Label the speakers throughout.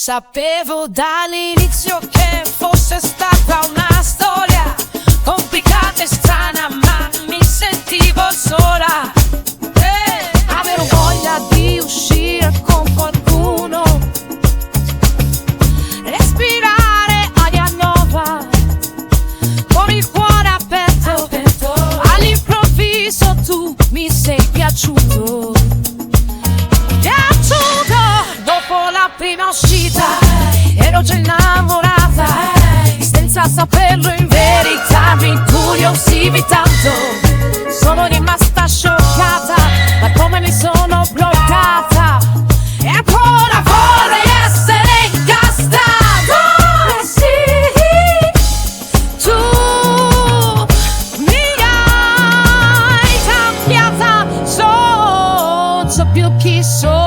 Speaker 1: Sapevo dall'inizio che fosse stata una storia complicata e strana, ma mi sentivo sola. Avevo voglia di uscire con qualcuno, respirare aria nuova, con il cuore aperto. All'improvviso tu mi sei piaciuto. Dopo la prima uscita ero già innamorata, senza saperlo in verità mi incuriosivi tanto. Sono rimasta scioccata da come mi sono bloccata e ancora vorrei essere incastata. Sì, tu mi hai cambiata, so più chi sono.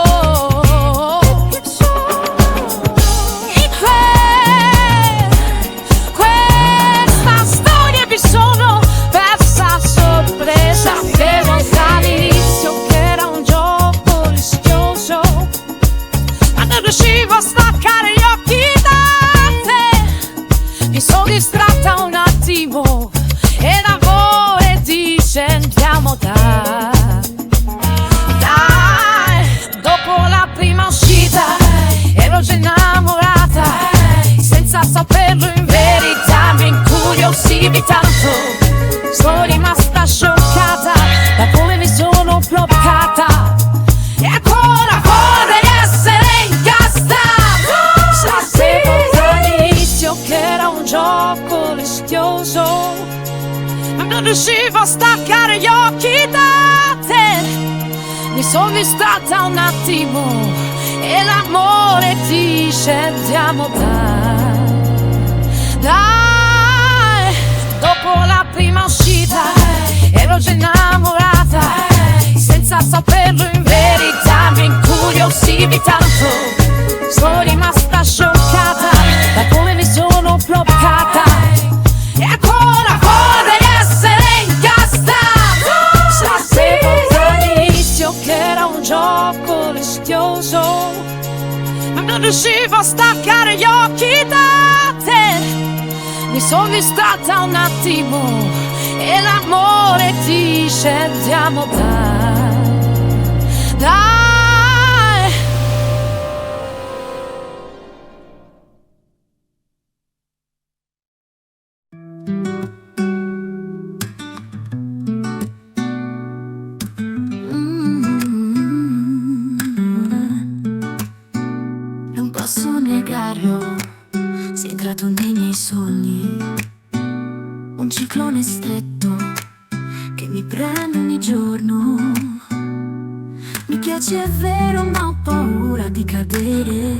Speaker 1: Riuscivo a staccare gli occhi da te, mi sono distratta un attimo e d'amore dice andiamo dai. Dopo la prima uscita ero già innamorata, senza saperlo in verità mi incuriosivi tanto. Sono rimasta scioccata da come mi sono bloccata e ancora vorrei essere che era un gioco rischioso, ma non riuscivo a staccare gli occhi da te. Mi sono distratta un attimo e l'amore dice andiamo dai. Dopo la prima uscita ero già innamorata, senza saperlo in verità mi incuriosivi tanto. Sono rimasta scioccata da come mi sono bloccata e ancora vorrei essere incastata. Sapevo dall'inizio che era un gioco rischioso, ma non riuscivo a staccare gli occhi da te. Mi sono distratta un attimo e l'amore dice andiamo dai.
Speaker 2: Sei entrato nei miei sogni, un ciclone stretto che mi prende ogni giorno. Mi piace, è vero, ma ho paura di cadere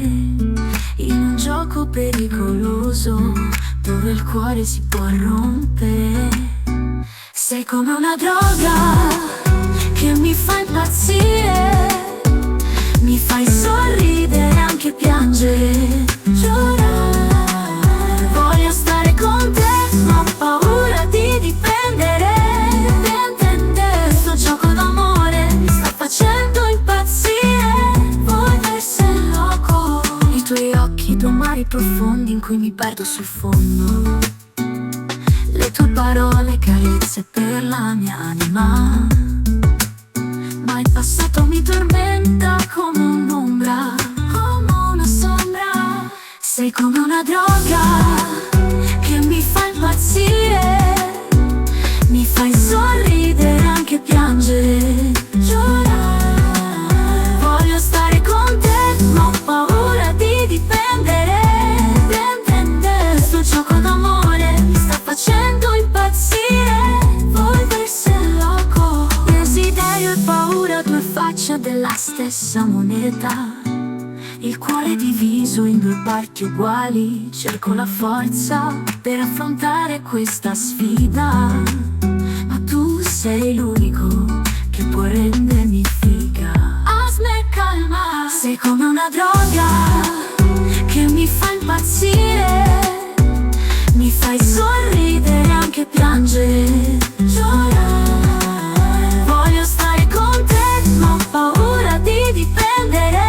Speaker 2: in un gioco pericoloso dove il cuore si può rompere. Sei come una droga che mi fa impazzire, mi fai sorridere, anche piangere, llorare. Voglio stare con te, ma ho paura di dipendere. Sto gioco d'amore mi sta facendo impazzire. Voglio essere loco. I tuoi occhi, due mari profondi in cui mi perdo sul fondo. Le tue parole, carezze per la mia anima. Ma il passato mi tormenta come un'ombra, come una sombra. Sei come una droga che mi fa impazzire, mi fai sorridere, anche piangere, llorare. Voglio stare con te, ma ho paura di dipendere. Sto gioco d'amore mi sta facendo impazzire. Voglio essere loco. Desiderio e paura, due facce della stessa moneta. Il cuore diviso in due parti uguali. Cerco la forza per affrontare questa sfida, ma tu sei l'unico che può rendermi figa. Asma e calma. Sei come una droga che mi fa impazzire, mi fai sorridere, anche piangere, llorare. Voglio stare con te, ma ho paura di dipendere.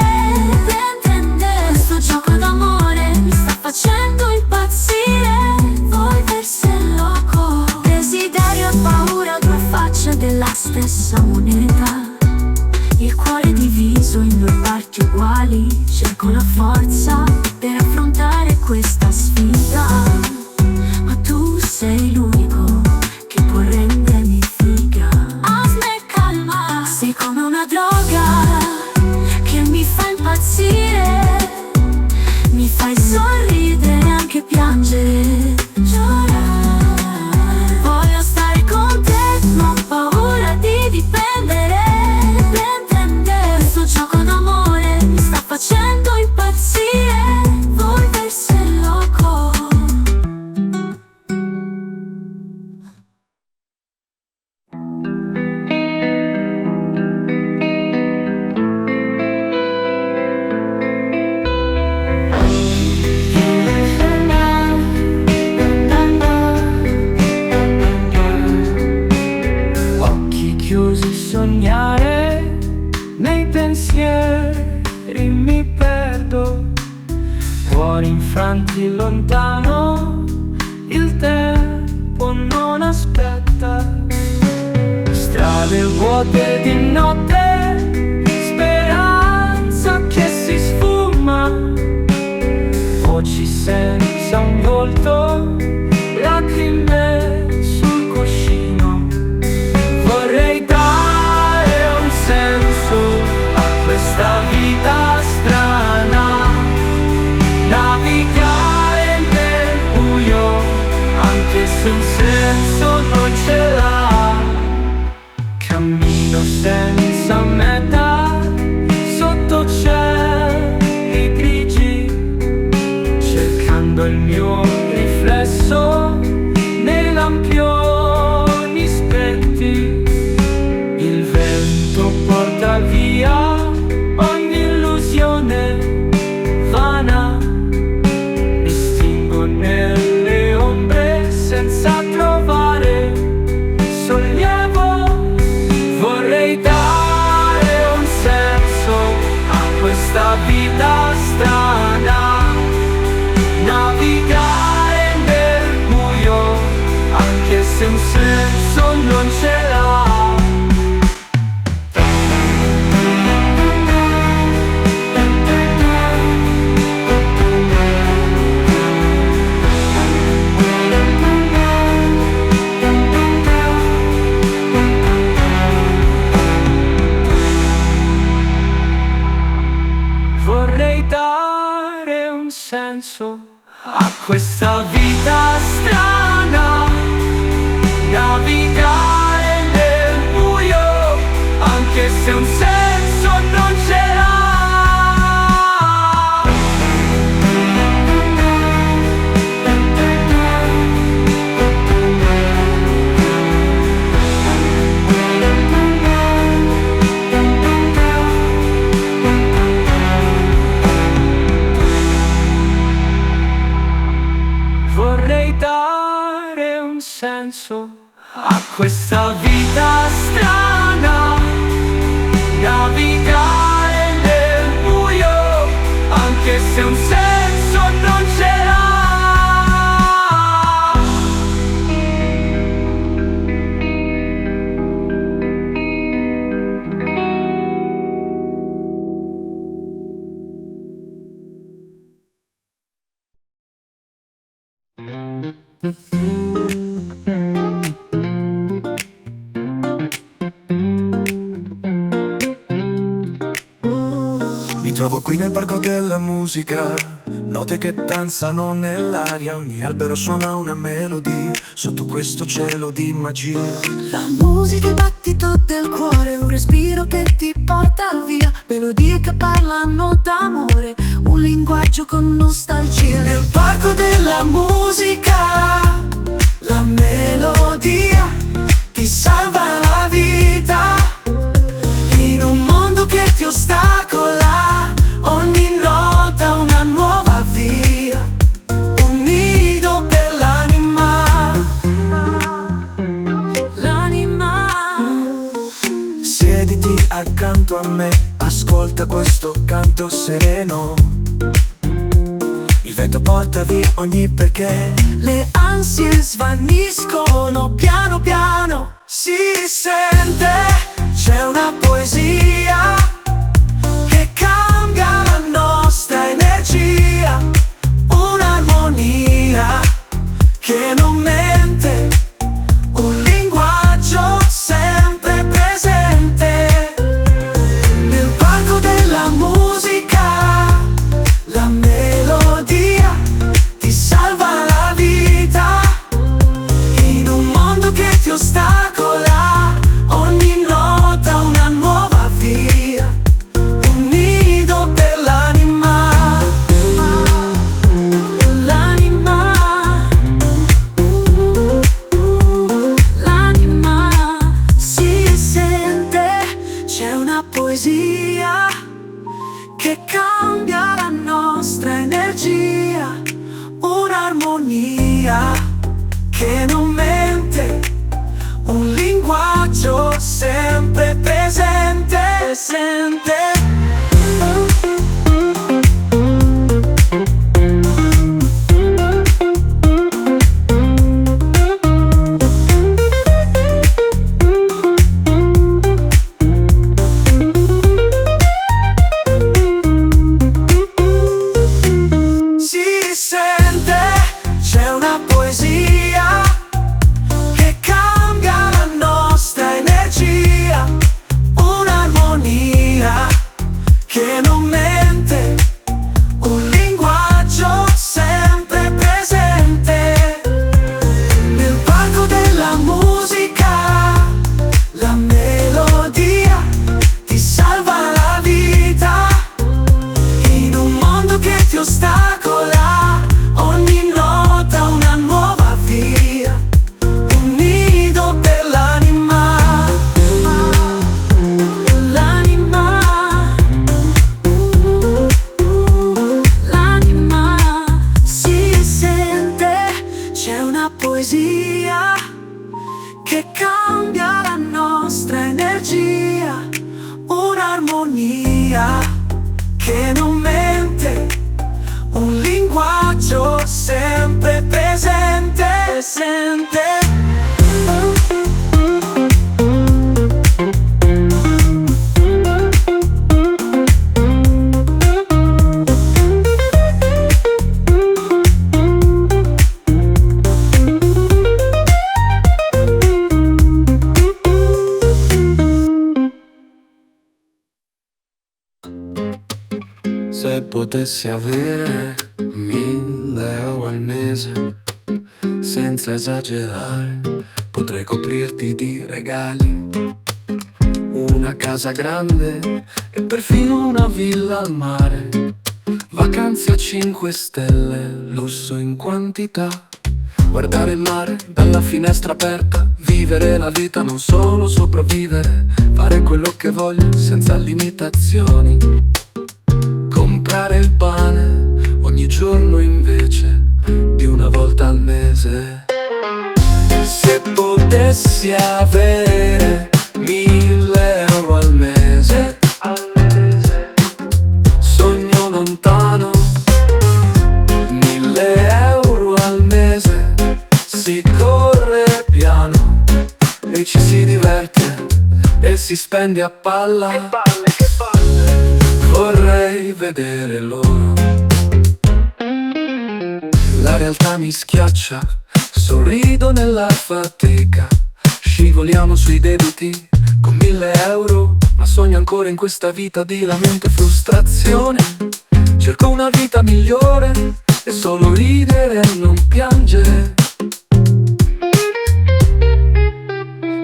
Speaker 2: Sto gioco d'amore d'amore mi sta facendo impazzire. Volversi loco, desiderio e paura, due facce della stessa moneta. Il cuore diviso in due parti uguali. Cerco la forza per affrontare questa sfida, ma tu sei l'unico che può rendermi figa. Asma e calma, sei come una droga che mi fa impazzire. Mi fai sorridere e anche piangere, giorare. Voglio stare con te, non ho paura di dipendere. Questo gioco d'amore mi sta facendo impazzire. Volversi loco.
Speaker 3: Occhi chiusi, sognare, nei pensieri mi perdo. Cuori infranti lontano, il tempo non aspetta. Strade vuote di notte, speranza che si sfuma. Voci senza un volto, lacrime sul cuscino. Vorrei dare un senso a questa vita strana, navigare nel buio, anche se un senso non ce l'ha. Cammino senza meta, sotto cieli grigi, cercando il mio riflesso nei lampioni spenti. Il vento porta via ogni illusione vana. Mi stingo nelle ombre senza trovare sollievo. Vorrei dare un senso a questa vita strana, navigare nel buio, anche se un senso non ce l'ha. Vorrei dare un senso a questa vita strana, navigare nel buio, anche se un senso non ce l'ha. Vorrei dare un senso a questa vita strana, navigare nel buio, anche se un senso non ce l'ha.
Speaker 4: Mi trovo qui nel parco della musica, note che danzano nell'aria, ogni albero suona una melodia, sotto questo cielo di magia.
Speaker 2: La musica è il battito del cuore, un respiro che ti porta via. Melodie che parlano d'amore, un linguaggio con nostalgia.
Speaker 4: Nel parco della musica, la melodia ti salva la vita. In un mondo che ti ostacola, ogni nota una nuova via, un nido per l'anima.
Speaker 2: L'anima.
Speaker 4: Siediti accanto a me, ascolta questo canto sereno. perfetto porta via ogni perché. Le ansie svaniscono piano piano. Si sente, c'è una poesia che cambia la nostra energia. Un'armonia che non mente, un linguaggio sempre presente. Nel palco della musica, la melodia ti salva la vita. In un mondo che ti ostacola, ogni nota una nuova via. Un nido per l'anima, l'anima si sente, c'è una poesia che cambia la nostra energia. Un'armonia che non mente, un linguaggio sempre presente. Si sente, c'è una poesia che cambia la nostra energia. Un'armonia che non mente, un linguaggio sempre presente. Nel palco della musica, la melodia ti salva la vita. In un mondo che ti ostacola, ogni nota una nuova via. Un nido per l'anima, l'anima si sente, c'è una poesia che cambia la nostra energia. Un'armonia che non mente, un linguaggio sempre presente.
Speaker 5: Se potessi avere 1000 euro al mese, senza esagerare, potrei coprirti di regali. Una casa grande e perfino una villa al mare. Vacanze a 5 stelle, lusso in quantità. Guardare il mare dalla finestra aperta, vivere la vita, non solo sopravvivere. Fare quello che voglio senza limitazioni. Comprare il pane ogni giorno invece di una volta al mese. Se potessi avere 1000 euro al mese, sogno lontano. 1000 euro al mese, si corre piano e ci si diverte e si spende a palla. Vorrei vedere loro. La realtà mi schiaccia, sorrido nella fatica. Scivoliamo sui debiti con 1000 euro, ma sogno ancora in questa vita di lamento e frustrazione. Cerco una vita migliore e solo ridere e non piangere.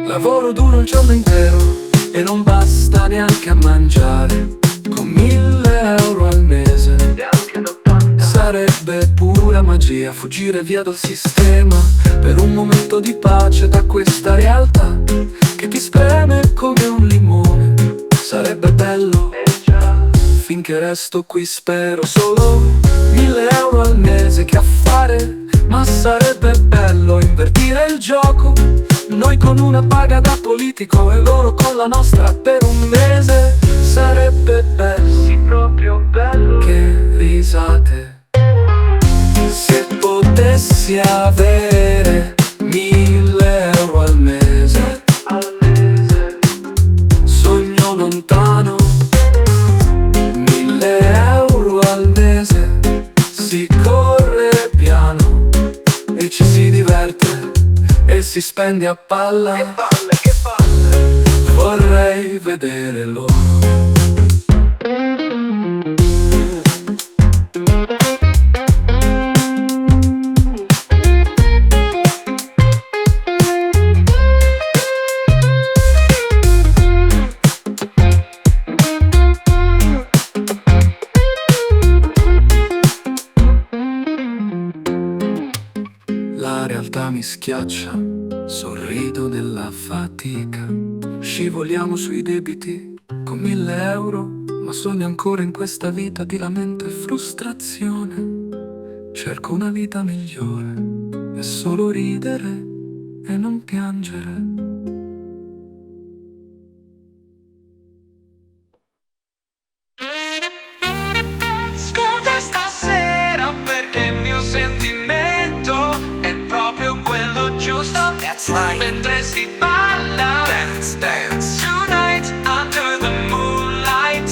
Speaker 5: Lavoro duro il giorno intero e non basta neanche a mangiare. Con 1000 euro al mese sarebbe pura magia fuggire via dal sistema per un momento di pace da questa realtà che ti spreme come un limone. Sarebbe bello finché resto qui, spero solo 1000 euro al mese, che affare. Ma sarebbe bello invertire il gioco, noi con una paga da politico e loro con la nostra per un mese. Sarebbe bello, sì, proprio bello. Che risate. potessi avere 1.000 € al mese. Sogno lontano, 1.000 € al mese. Si corre piano e ci si diverte e si spende a palla. Che palle. Vorrei vedere loro. La realtà mi schiaccia, sorrido nella fatica. Scivoliamo sui debiti con 1.000 €, ma sogno ancora in questa vita di lamento e frustrazione. Cerco una vita migliore e solo ridere e non piangere.
Speaker 3: Ascolta stasera perché il mio sentimento è proprio quello giusto. That's right. Mentre si balla, dance, dance. Tonight under the moonlight,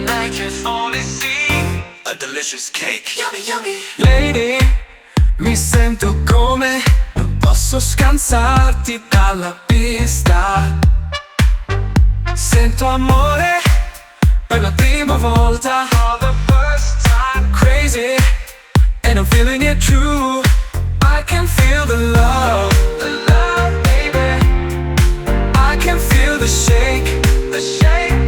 Speaker 3: I can only see a delicious cake. Yummy, yummy.
Speaker 5: Lady, mi sento come non posso scansarti dalla pista. Sento amore per la prima volta.
Speaker 3: For the first time,
Speaker 5: Crazy, and I'm feeling it true. I can feel the love, baby. I can feel the shake,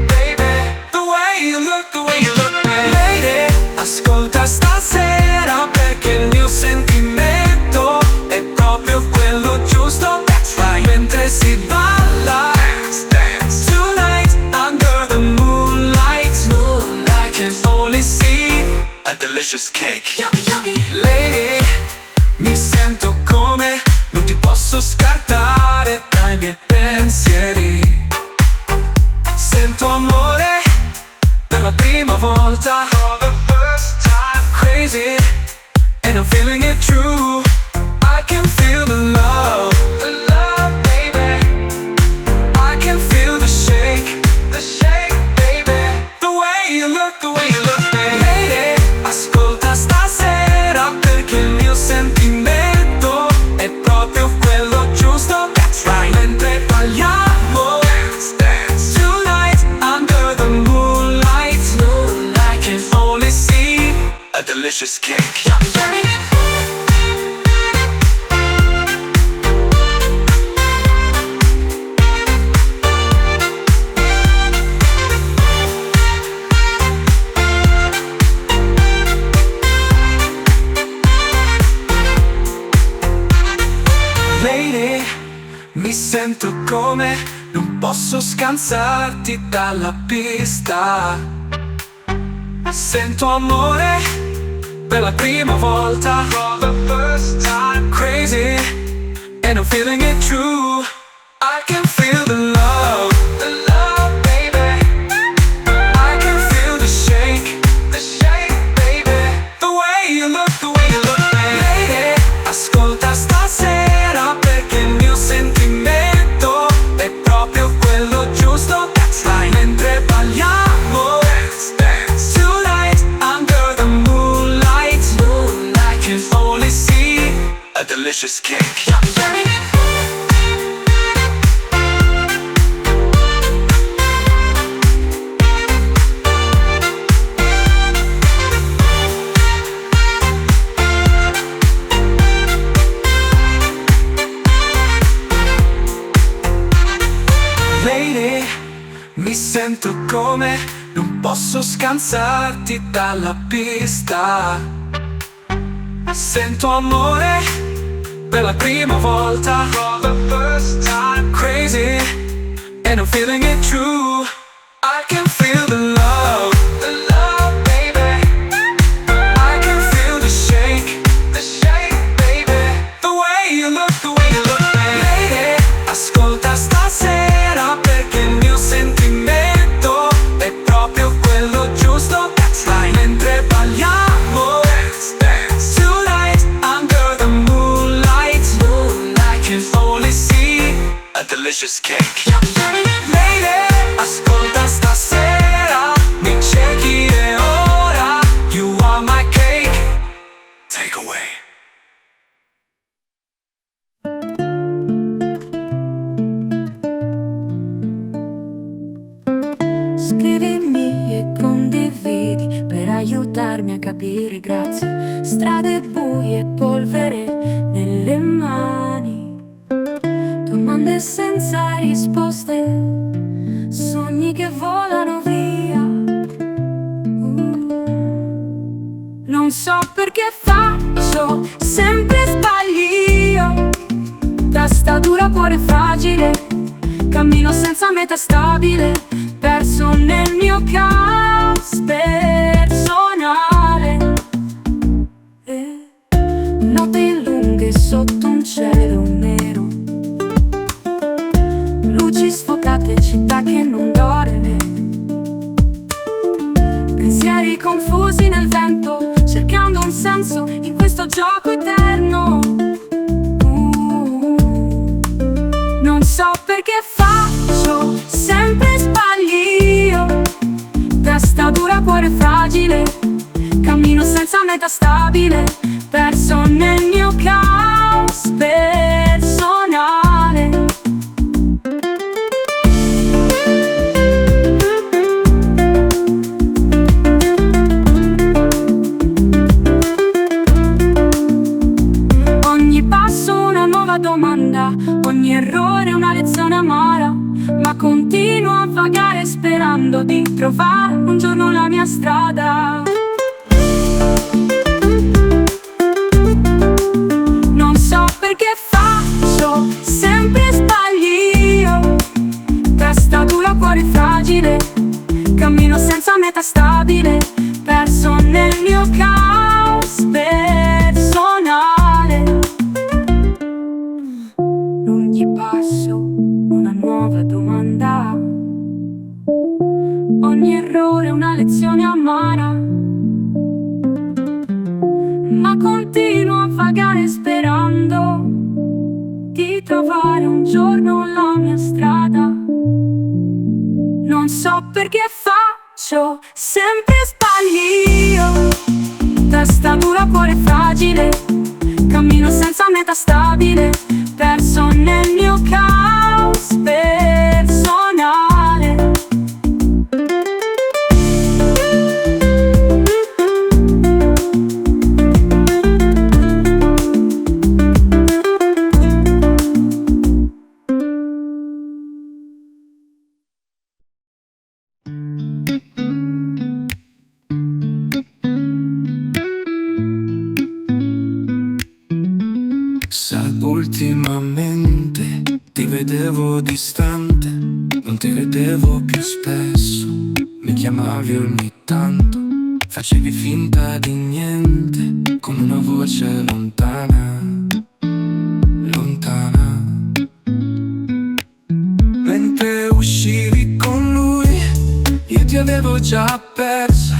Speaker 5: baby. The way you look, baby. Lady, ascolta stasera perché il mio sentimento è proprio quello giusto. That's right. Mentre si balla,
Speaker 3: dance, dance.
Speaker 5: tonight under the moonlight, I can only see
Speaker 3: A delicious cake.
Speaker 5: yummy, yummy. Lady, mi sento come non ti posso scartare dai miei pensieri. Sento amore per la prima volta.
Speaker 3: For the first time,
Speaker 5: Crazy, and I'm feeling it true. I can feel the love, baby. I can feel the shake, baby. The way you look, baby. Lady, ascolta stasera perché il mio sentimento è proprio quello giusto.
Speaker 3: That's right.
Speaker 5: Mentre balliamo,
Speaker 3: dance, dance.
Speaker 5: tonight under the moonlight, I can only see
Speaker 3: A delicious cake.
Speaker 5: yummy, yummy. Lady, mi sento come non posso scansarti dalla pista. Sento amore per la prima volta.
Speaker 3: For the first time,
Speaker 5: Crazy, and I'm feeling it true. I can feel the love, baby. I can feel the shake, baby. The way you look, baby. Lady, ascolta stasera perché il mio sentimento è proprio quello giusto.
Speaker 3: that's right.
Speaker 5: Mentre balliamo,
Speaker 3: Dance, dance.
Speaker 5: tonight under the moonlight, I can only see
Speaker 3: A delicious cake.
Speaker 5: yummy, yummy. Lady, mi sento come non posso scansarti dalla pista. Sento amore per la prima volta.
Speaker 3: For the first time,
Speaker 5: Crazy, and I'm feeling it true. I can feel the love, baby. I can feel the shake, baby. The way you look, baby. Lady, ascolta stasera perché il mio sentimento è proprio quello giusto.
Speaker 3: that's right.
Speaker 5: Mentre balliamo,
Speaker 3: Dance, dance.
Speaker 5: tonight under the moonlight,
Speaker 3: delicious cake. Lady, ascolta stasera, mi cerchi e ora you are my cake. Take away.
Speaker 2: Scrivimi e condividi per aiutarmi a capire, grazie. Strade buie, polvere nelle mani, domande senza risposte, sogni che volano via. Non so perché faccio sempre sbagli io, testa dura, cuore fragile, cammino senza meta stabile, perso nel mio caos personale. Notti lunghe sotto un cielo nero, luci sfocate, città che non dorme, pensieri confusi nel vento, cercando un senso in questo gioco eterno. Non so perché faccio sempre sbagli io, testa dura, cuore fragile, cammino senza meta stabile, perso nel mio caos personale. Ogni passo una nuova domanda, ogni errore una lezione amara, ma continuo a vagare sperando di trovare un giorno la mia strada. Non so perché faccio sempre sbagli io, testa dura, cuore fragile, cammino senza meta stabile, perso nel mio caos personale. Ogni passo una nuova domanda, ogni errore una lezione amara, ma continuo a vagare sperando di trovare un giorno la mia strada. Non so perché faccio sempre sbagli io, testa dura, cuore fragile, cammino senza meta stabile, perso nel mio caos personale.
Speaker 5: Ultimamente ti vedevo distante, non ti vedevo più spesso, mi chiamavi ogni tanto, facevi finta di niente, con una voce lontana, lontana. Mentre uscivi con lui, io ti avevo già persa,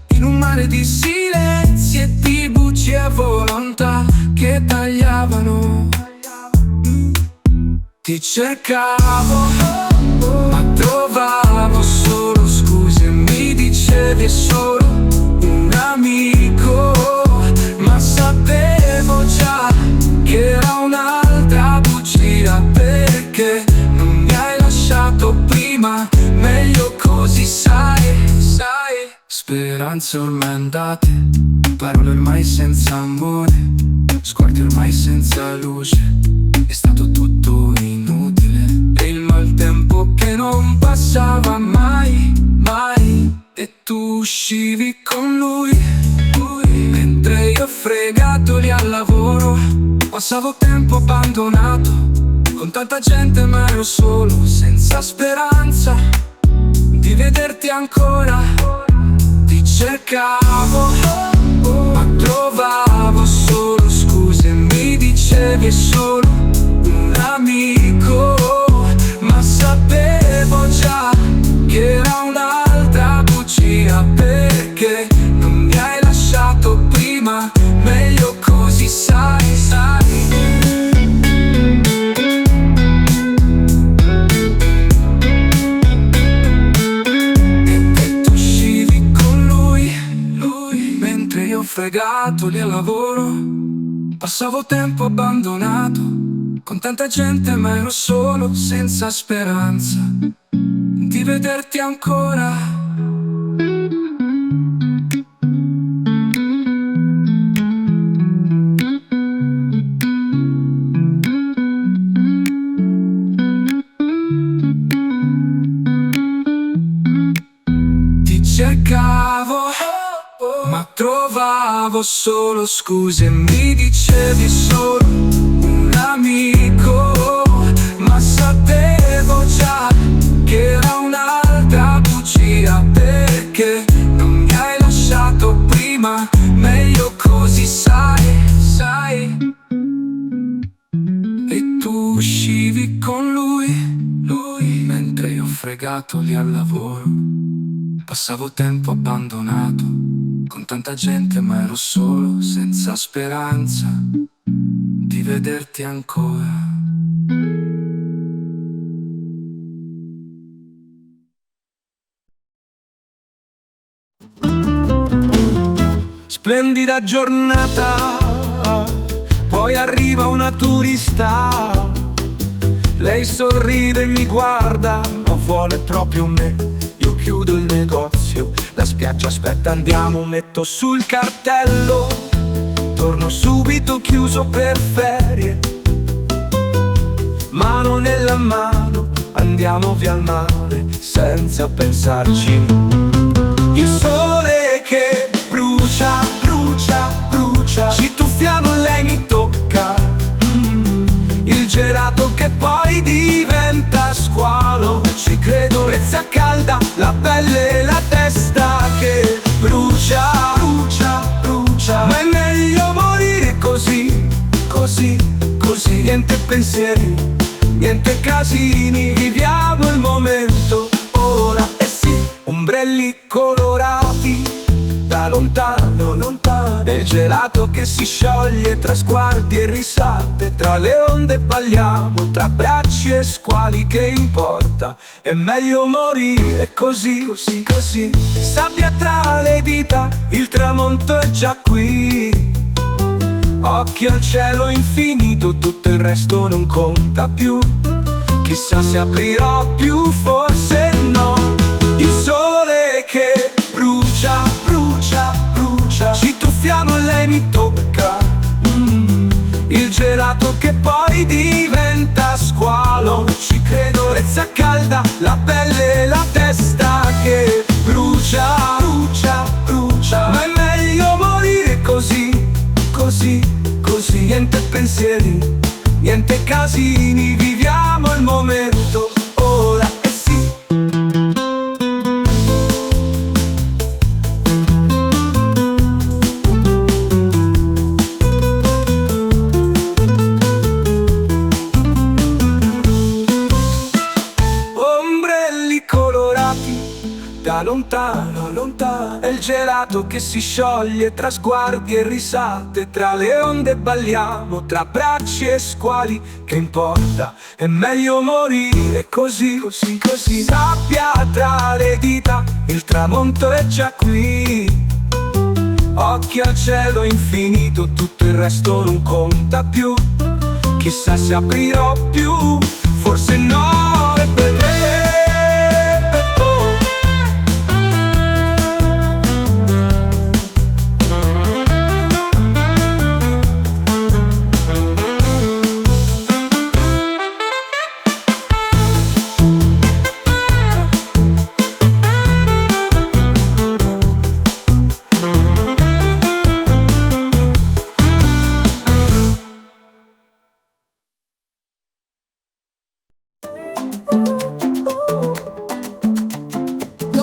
Speaker 5: in un mare di silenzi e di bugie a volontà che tagliavano. Ti cercavo, ma trovavo solo scuse, mi dicevi è solo un amico, ma sapevo già che era un'altra bugia, perché non mi hai lasciato prima, meglio così sai. Speranze ormai andate, parole ormai senza amore, sguardi ormai senza luce, è stato tutto inutile, e il maltempo che non passava mai, mai. E tu uscivi con lui, mentre io fregato lì al lavoro, passavo tempo abbandonato, con tanta gente ma ero solo, senza speranza di vederti ancora. Ti cercavo, ma trovavo solo scuse, mi dicevi è solo un amico, ma sapevo già che era un'altra bugia, perché non mi hai lasciato prima, meglio così sai. fregato lì al lavoro, passavo tempo abbandonato, con tanta gente ma ero solo, senza speranza di vederti ancora. Cercavo, ma trovavo solo scuse e mi dicevi solo un amico, ma sapevo già che era un'altra bugia, perché non mi hai lasciato prima, meglio così sai. E tu uscivi con lui, mentre io fregato lì al lavoro. Passavo tempo abbandonato, con tanta gente ma ero solo, senza speranza di vederti ancora.
Speaker 4: Splendida giornata, poi arriva una turista. Lei sorride e mi guarda, ma vuole proprio me. Io chiudo il negozio, la spiaggia aspetta, andiamo, metto sul cartello. Torno subito, chiuso per ferie. Mano nella mano, andiamo via al mare, senza pensarci. Il sole che brucia, ci tuffiamo e lei mi tocca. Il gelato che poi diventa squalo, ci credo, rezza calda, la pelle e la testa che brucia, ma è meglio morire così, niente pensieri, niente casini, viviamo il momento ora, e sì, ombrelli colorati, da lontano, e gelato che si scioglie tra sguardi e risate, tra le onde balliamo, tra bracci e squali, che importa, è meglio morire così. Sabbia tra le dita, il tramonto è già qui. Occhi al cielo infinito, tutto il resto non conta più. Chissà se aprirò più, forse no. Il sole che brucia, ci tuffiamo e lei mi tocca. Il gelato che poi diventa squalo, ci credo, rezza calda, la pelle e la testa che brucia, ma è meglio morire così, niente pensieri, niente casini, viviamo il momento ora, e sì. Ombrelli colorati, da lontano, è il gelato che si scioglie tra sguardi e risate, tra le onde balliamo, tra bracci e squali, che importa, è meglio morire così. Sabbia tra le dita, il tramonto è già qui. Occhi al cielo infinito, tutto il resto non conta più. Chissà se aprirò più, forse no, e per me.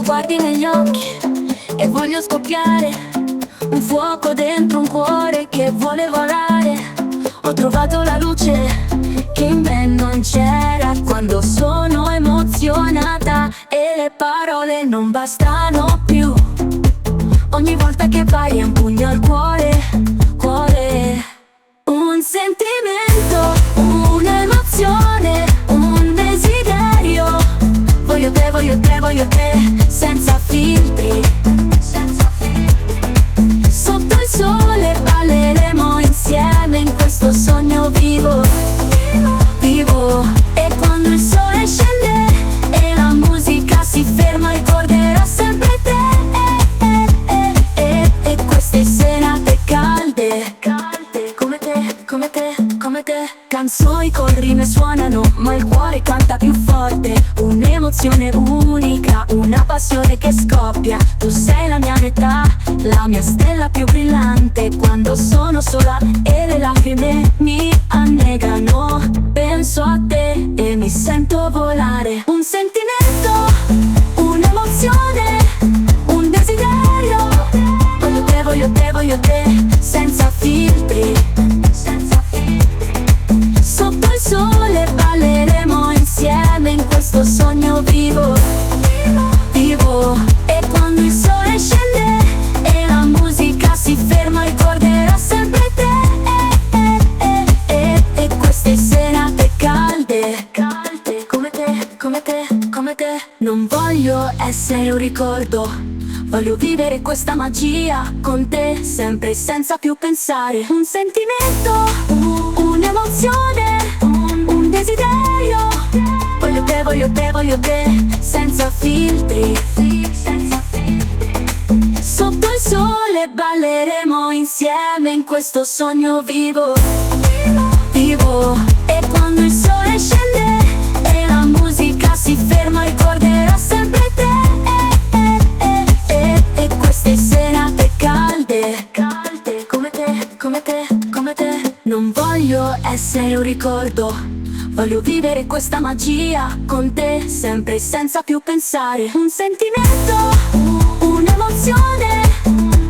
Speaker 2: Guardi negli occhi e voglio scoppiare, un fuoco dentro un cuore che vuole volare. Ho trovato la luce che in me non c'era quando sono emozionata e le parole non bastano più. Ogni volta che vai è un pugno al cuore, un sentimento, un'emozione, un desiderio. Voglio te, senza filtri, sotto il sole. canzoni con rime suonano, ma il cuore canta più forte. Un'emozione unica, una passione che scoppia. Tu sei la mia metà, la mia stella più brillante. Quando sono sola e le lacrime mi annegano, penso a te e mi sento volare. Un sentimento, un'emozione, un desiderio. Voglio te, voglio te, voglio te, senza filtri. Sotto il sole balleremo insieme in questo sogno vivo, vivo. E quando il sole scende e la musica si ferma, ricorderò sempre te. E queste serate calde, calde, come te, come te, come te. Non voglio essere un ricordo, voglio vivere questa magia con te, sempre senza più pensare. Un sentimento, un'emozione, un desiderio. Voglio te, voglio te, voglio te, senza filtri. Sotto il sole balleremo insieme in questo sogno vivo, vivo. E quando il sole scende e la musica si ferma, ricorderò sempre te. E queste serate calde, calde, come te, come te, come te. Non voglio essere un ricordo, voglio vivere questa magia con te, sempre senza più pensare. Un sentimento, un'emozione,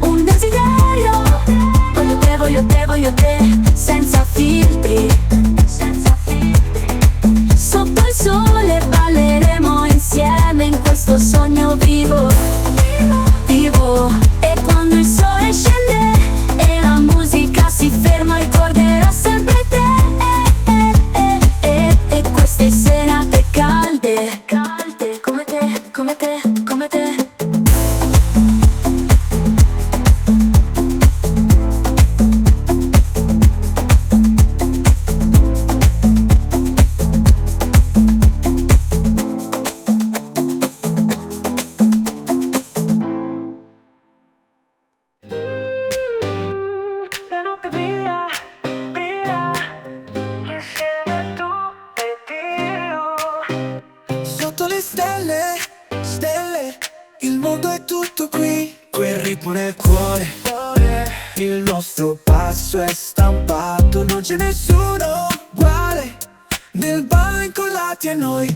Speaker 2: un desiderio. Voglio te, voglio te, voglio te, senza filtri. Sotto il sole balleremo insieme in questo sogno vivo, vivo. E quando il sole scende e la musica si ferma, ricorderò sempre te. E queste serate calde, calde, come te, come te, come te.
Speaker 3: La notte brilla, brilla, insieme tu ed io.
Speaker 4: Sotto le stelle, stelle, il mondo è tutto qui. Quel ritmo nel cuore, il nostro passo è stampato. Non c'è nessuno uguale, nel ballo incollati a noi.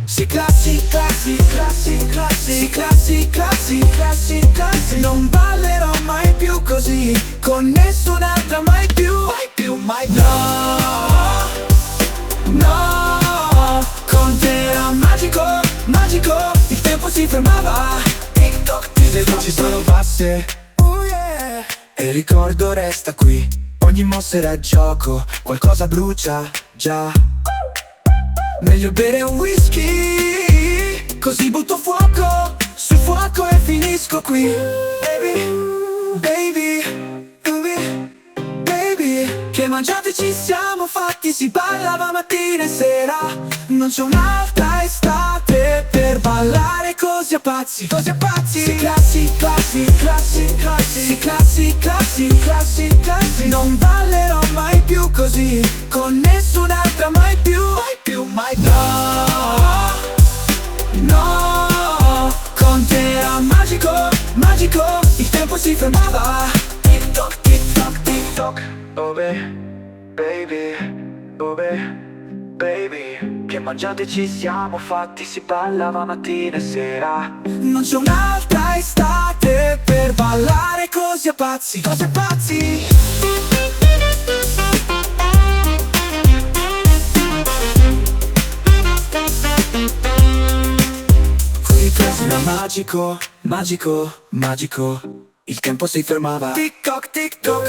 Speaker 4: Si classi, classi, classi, classi, si classi, classi, classi, classi. Non ballerò mai più così, con nessun'altra mai più, mai più, mai più. No, no, con te era magico, magico. Il tempo si fermava, tic toc, le luci sono basse, oh yeah. E il ricordo resta qui, ogni mossa era gioco, qualcosa brucia già. Meglio bere un whisky, così butto fuoco sul fuoco e finisco qui. Baby, baby, baby, baby. Che mangiate ci siamo fatti, si ballava mattina e sera. Non c'è un'altra estate per ballare così a pazzi, così a pazzi. Si classi, classi, classi, classi, si classi, classi, classi, classi. Non ballerò mai più così, con nessun'altra mai più, mai più, mai più. No, no, con te era magico, magico. Il tempo si fermava, tic toc, tic toc, tic toc. Oh baby, oh baby. Che mangiate ci siamo fatti, si ballava mattina e sera. Non c'è un'altra estate per ballare così a pazzi, così a pazzi. Qui era magico, magico, magico. Il tempo si fermava, tic toc, tic toc.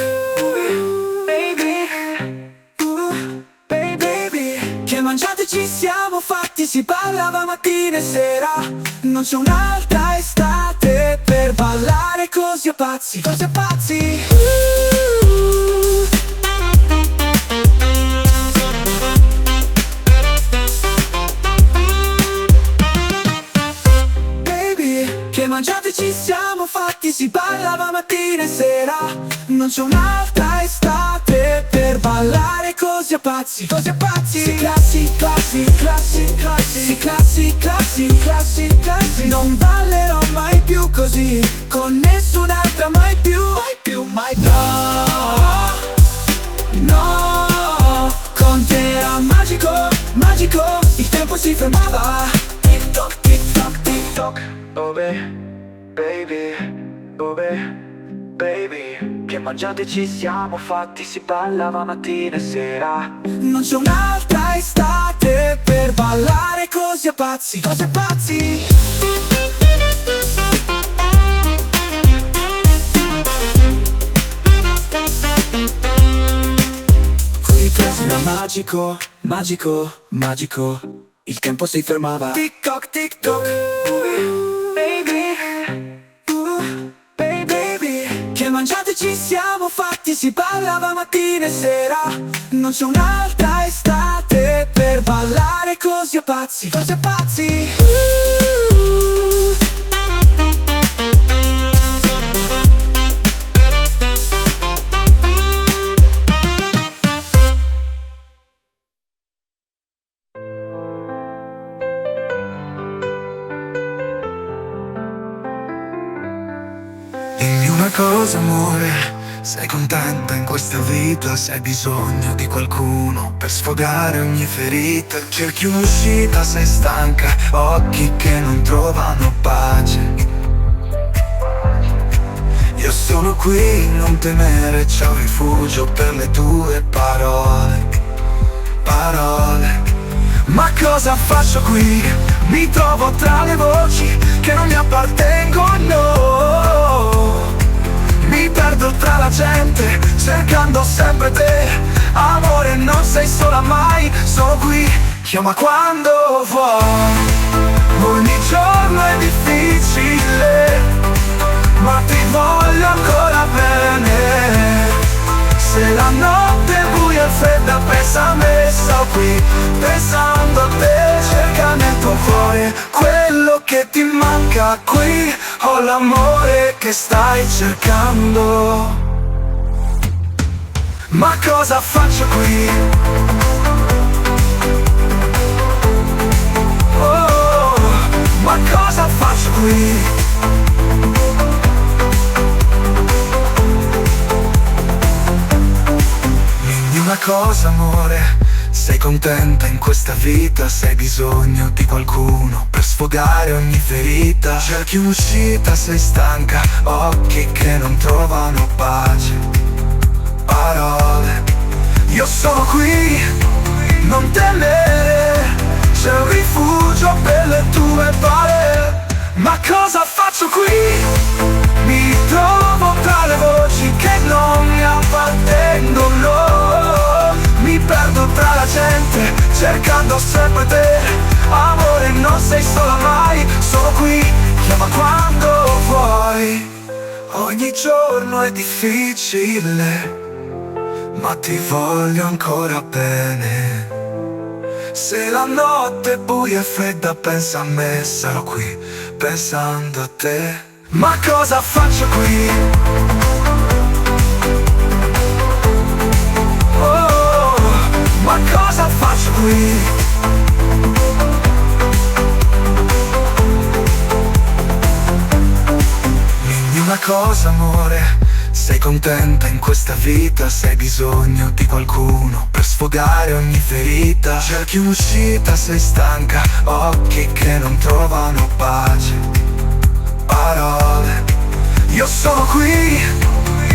Speaker 4: Baby, che mangiate ci siamo fatti, si ballava mattina e sera. Non c'è un'altra estate per ballare così a pazzi, così a pazzi. Baby, che mangiate ci siamo fatti, si ballava mattina e sera. Non c'è un'altra estate per ballare così così a pazzi, così a pazzi. Sì, classi, classi, classi, classi. Sì, classi, classi, classi, classi. Non ballerò mai più così, con nessun'altra mai più, mai più, mai più. No, no, con te era magico, magico. Il tempo si fermava. Tic toc, tic toc, tic toc.
Speaker 3: Oh baby, oh baby, che mangiate ci siamo fatti, si ballava mattina e sera.
Speaker 4: Non c'è un'altra estate per ballare così a pazzi, così a pazzi. Qui preso era magico, magico, magico. Il tempo si fermava. Tic toc, tic toc. Baby, che mangiate ci siamo fatti, si ballava mattina e sera. Non c'è un'altra estate per ballare così a pazzi, così a pazzi.
Speaker 5: Dimmi una cosa amore, sei contenta in questa vita? Se hai bisogno di qualcuno per sfogare ogni ferita, cerchi un'uscita, sei stanca, occhi che non trovano pace. Io sono qui, non temere, c'è un rifugio per le tue parole, parole. Ma cosa faccio qui? Mi trovo tra le voci che non mi appartengono. Mi perdo tra la gente, cercando sempre te. Amore, non sei sola mai, sono qui, chiama quando vuoi. Ogni giorno è difficile, ma ti voglio ancora bene. Se la notte è buia e fredda, pensa a me, sto qui, pensando a te. Cerca nel tuo cuore quello che ti manca qui. Ho l'amore che stai cercando. Ma cosa faccio qui? Oh, ma cosa faccio qui? Una cosa amore, sei contenta in questa vita? Se hai bisogno di qualcuno per sfogare ogni ferita, cerchi un'uscita, sei stanca, occhi che non trovano pace, parole. Io sono qui, non temere, c'è un rifugio per le tue parole. Ma cosa faccio qui? Mi trovo tra le voci che non mi appartengono. Mi perdo tra la gente, cercando sempre te. Amore, non sei sola mai, sono qui, chiama quando vuoi. Ogni giorno è difficile, ma ti voglio ancora bene. Se la notte è buia e fredda, pensa a me, sarò qui, pensando a te. Ma cosa faccio qui? Oh, ma cosa faccio qui? Dimmi una cosa amore, sei contenta in questa vita? Se hai bisogno di qualcuno per sfogare ogni ferita, cerchi un'uscita, sei stanca, occhi che non trovano pace, parole. Io sono qui,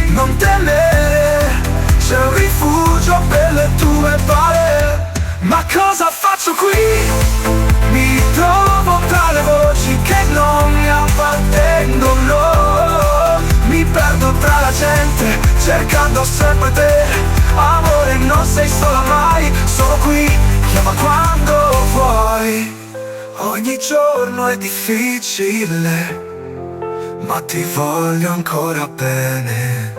Speaker 5: non temere, c'è un rifugio per le tue parole. Ma cosa faccio qui? Mi trovo tra le voci che non mi appartengono. Mi perdo tra la gente, cercando sempre te. Amore, non sei sola mai, sono qui, chiama quando vuoi. Ogni giorno è difficile, ma ti voglio ancora bene.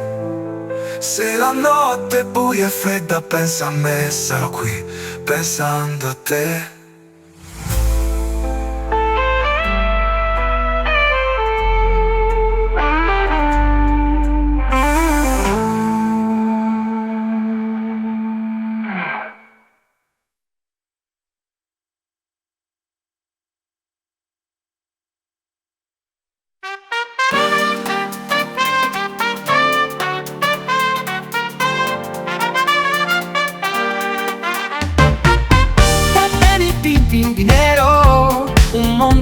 Speaker 5: Se la notte è buia e fredda, pensa a me, sarò qui, pensando a te.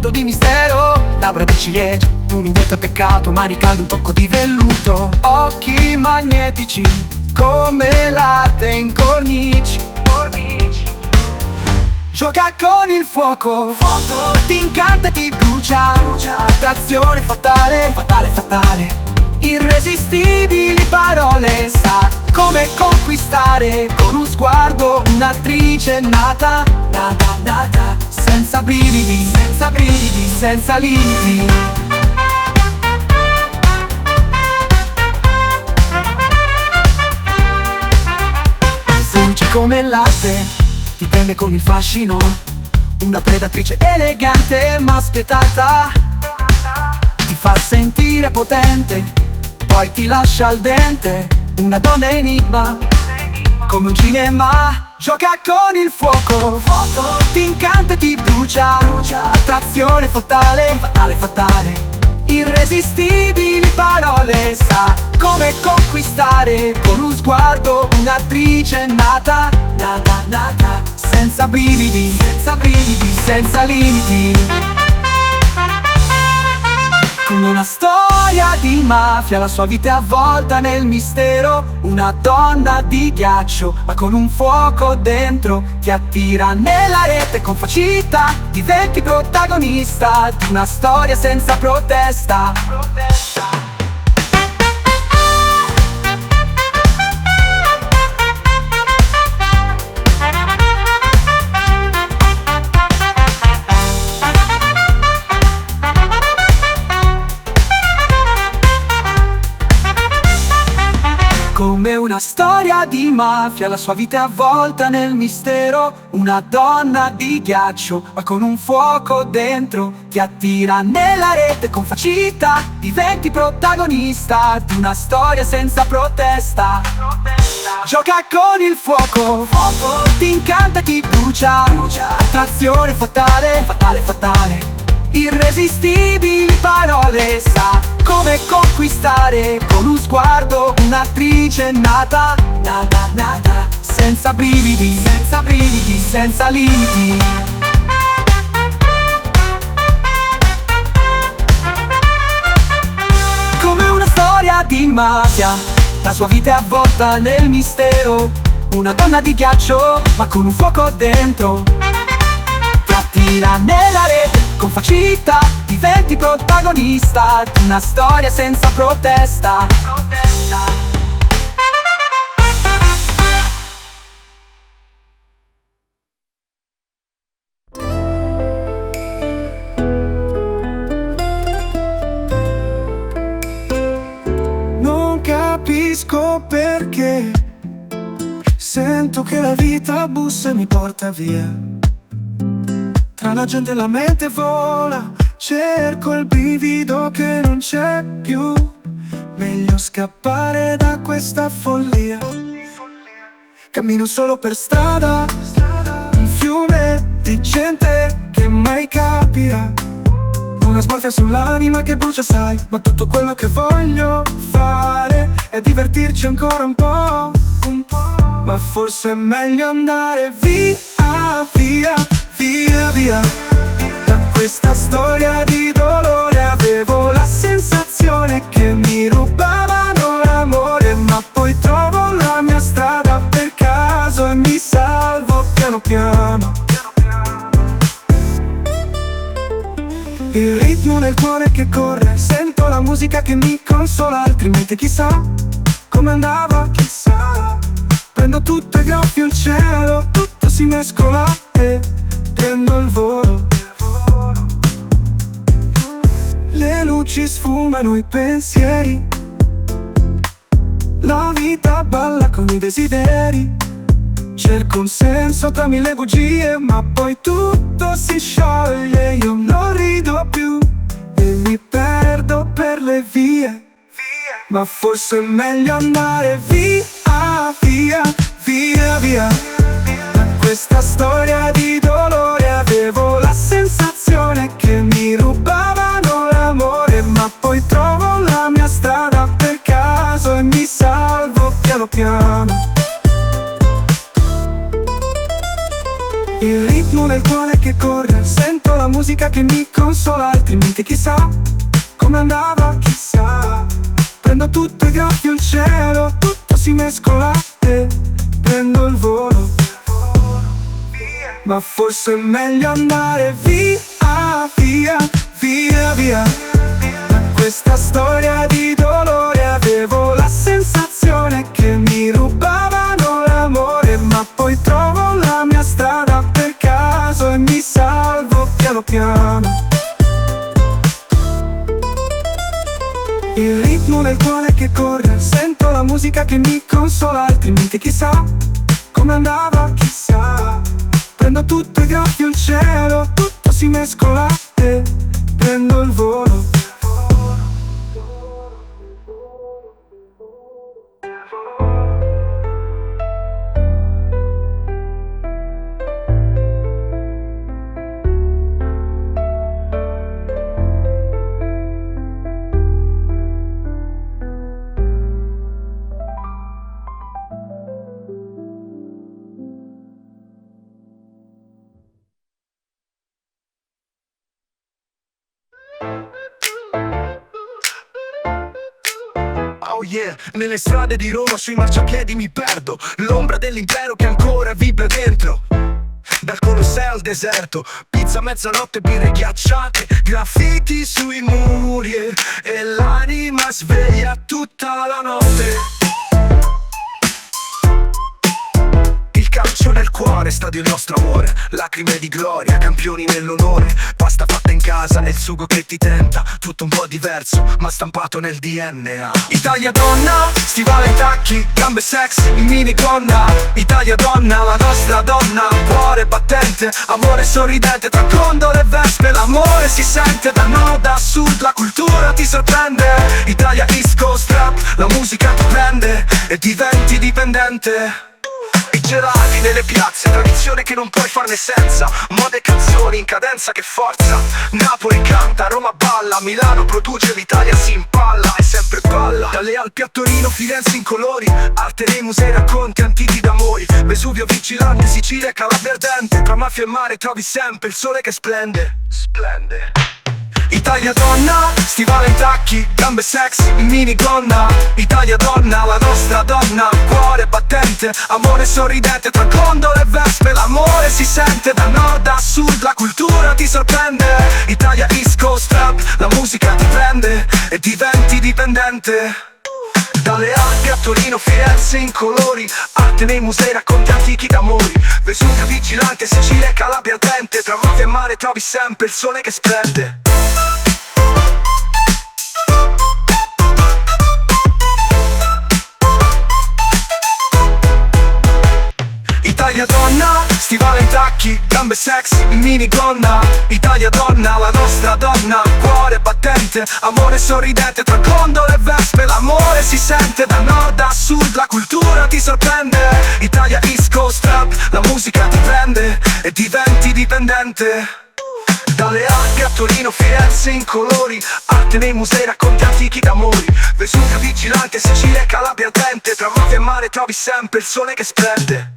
Speaker 4: punto di mistero. Labbra di ciliegia, un indetto peccato, mani calde, un tocco di velluto. Occhi magnetici, come latte in cornici. Gioca con il fuoco, ti incanta e ti brucia. Attrazione fatale, fatale, fatale. Irresistibili parole, sa come conquistare. Con un sguardo un'attrice nata, nata, nata. Senza brividi, senza brividi, senza limiti. Fuggi come il latte, ti prende con il fascino. Una predatrice elegante ma spietata. Ti fa sentire potente, poi ti lascia al dente. Una donna enigma, come un cinema. Gioca con il fuoco, ti incanta e ti brucia. Attrazione fatale, fatale, fatale. Irresistibili parole, sa come conquistare. Con un sguardo un'attrice nata, nata, nata. Senza brividi, senza brividi, senza limiti. Come una storia di mafia, la sua vita è avvolta nel mistero. Una donna di ghiaccio, ma con un fuoco dentro. Ti attira nella rete con facilità. Diventi protagonista di una storia senza protesta. Come una storia di mafia, la sua vita è avvolta nel mistero. Una donna di ghiaccio, ma con un fuoco dentro. Ti attira nella rete con facilità. Diventi protagonista di una storia senza protesta. Gioca con il fuoco, ti incanta e ti brucia. Attrazione fatale, fatale, fatale. Irresistibili parole, sa come conquistare. Con un sguardo un'attrice nata, nata, nata. Senza brividi, senza brividi, senza limiti. Come una storia di mafia, la sua vita è avvolta nel mistero. Una donna di ghiaccio, ma con un fuoco dentro. Ti attira nella rete con facilità. Diventi protagonista di una storia senza protesta. Non capisco perché sento che la vita bussa e mi porta via. Tra la gente la mente vola, cerco il brivido che non c'è più. Meglio scappare da questa follia. Cammino solo per strada, un fiume di gente che mai capirà. Una smorfia sull'anima che brucia, sai. Ma tutto quello che voglio fare è divertirci ancora un po', un po'. Ma forse è meglio andare via, via, via, via. Da questa storia di dolore avevo la sensazione che mi rubavano l'amore. Ma poi trovo la mia strada per caso e mi salvo piano piano. Il ritmo nel cuore che corre, sento la musica che mi consola. Altrimenti chissà come andava, chissà. Prendo tutto e graffio il cielo, tutto si mescola e prendo il volo. Le luci sfumano i pensieri, la vita balla con i desideri. Cerco un senso tra mille bugie, ma poi tutto si scioglie. Io non rido più e mi perdo per le vie. Ma forse è meglio andare via, via, via, via. Da questa storia di dolore avevo la sensazione che mi rubavano l'amore. Ma poi trovo la mia strada per caso e mi salvo piano piano. Il ritmo nel cuore che corre, sento la musica che mi consola, altrimenti chissà come andava, chissà. Prendo tutto e graffio il cielo, tutto si mescola e prendo il volo. Ma forse è meglio andare via, via, via, via. Da questa storia di dolore avevo la sensazione che mi rubavano l'amore, ma poi trovo la mia strada per caso e mi salvo piano piano. Il ritmo nel cuore che corre, sento la musica che mi consola, altrimenti chissà come andava, chissà. Prendo tutto e graffio il cielo, tutto si mescola e prendo il volo.
Speaker 6: Oh yeah, nelle strade di Roma sui marciapiedi mi perdo, l'ombra dell'impero che ancora vibra dentro. Dal Colosseo al deserto, pizza a mezzanotte, birre ghiacciate, graffiti sui muri e l'anima sveglia tutta la notte. Il calcio nel cuore, stadio il nostro amore, lacrime di gloria, campioni nell'onore, pasta fatta in casa e il sugo che ti tenta, tutto un po' diverso ma stampato nel DNA. Italia donna, stivali e tacchi, gambe sexy, in minigonna. Italia donna, la nostra donna, cuore battente, amore sorridente, tra condole e vespe l'amore si sente da nord a sud, la cultura ti sorprende. Italia East Coast rap, la musica ti prende e diventi dipendente. I gelati nelle piazze, tradizione che non puoi farne senza, moda e canzoni in cadenza che forza. Napoli canta, Roma balla, Milano produce, l'Italia si impalla e sempre balla. Dalle Alpi a Torino, Firenze in colori, arte nei musei, racconti antichi d'amori. Vesuvio vigilante, Sicilia e Calabria ardente, tra mafia e mare trovi sempre il sole che splende, splende. Italia donna, stivali e tacchi, gambe sexy, in minigonna. Italia donna, la nostra donna, cuore battente, amore sorridente, tra condole e vespe l'amore si sente da nord a sud, la cultura ti sorprende. Italia East Coast rap, la musica ti prende e diventi dipendente. Dalle Alpi a Torino, Firenze in colori, arte nei musei, racconti antichi d'amori. Vesuvio vigilante, Sicilia e Calabria ardente, tra mafia e mare trovi sempre il sole che splende. Italia donna, stivali e tacchi, gambe sexy, in minigonna. Italia donna, la nostra donna, cuore battente, amore sorridente, tra condole e vespe l'amore si sente da nord a sud, la cultura ti sorprende. Italia East Coast rap, la musica ti prende e diventi dipendente. Dalle Alpi a Torino, Firenze in colori, arte nei musei, racconti antichi d'amori. Vesuvio vigilante, Sicilia e Calabria ardente, tra mafia e mare trovi sempre il sole che splende.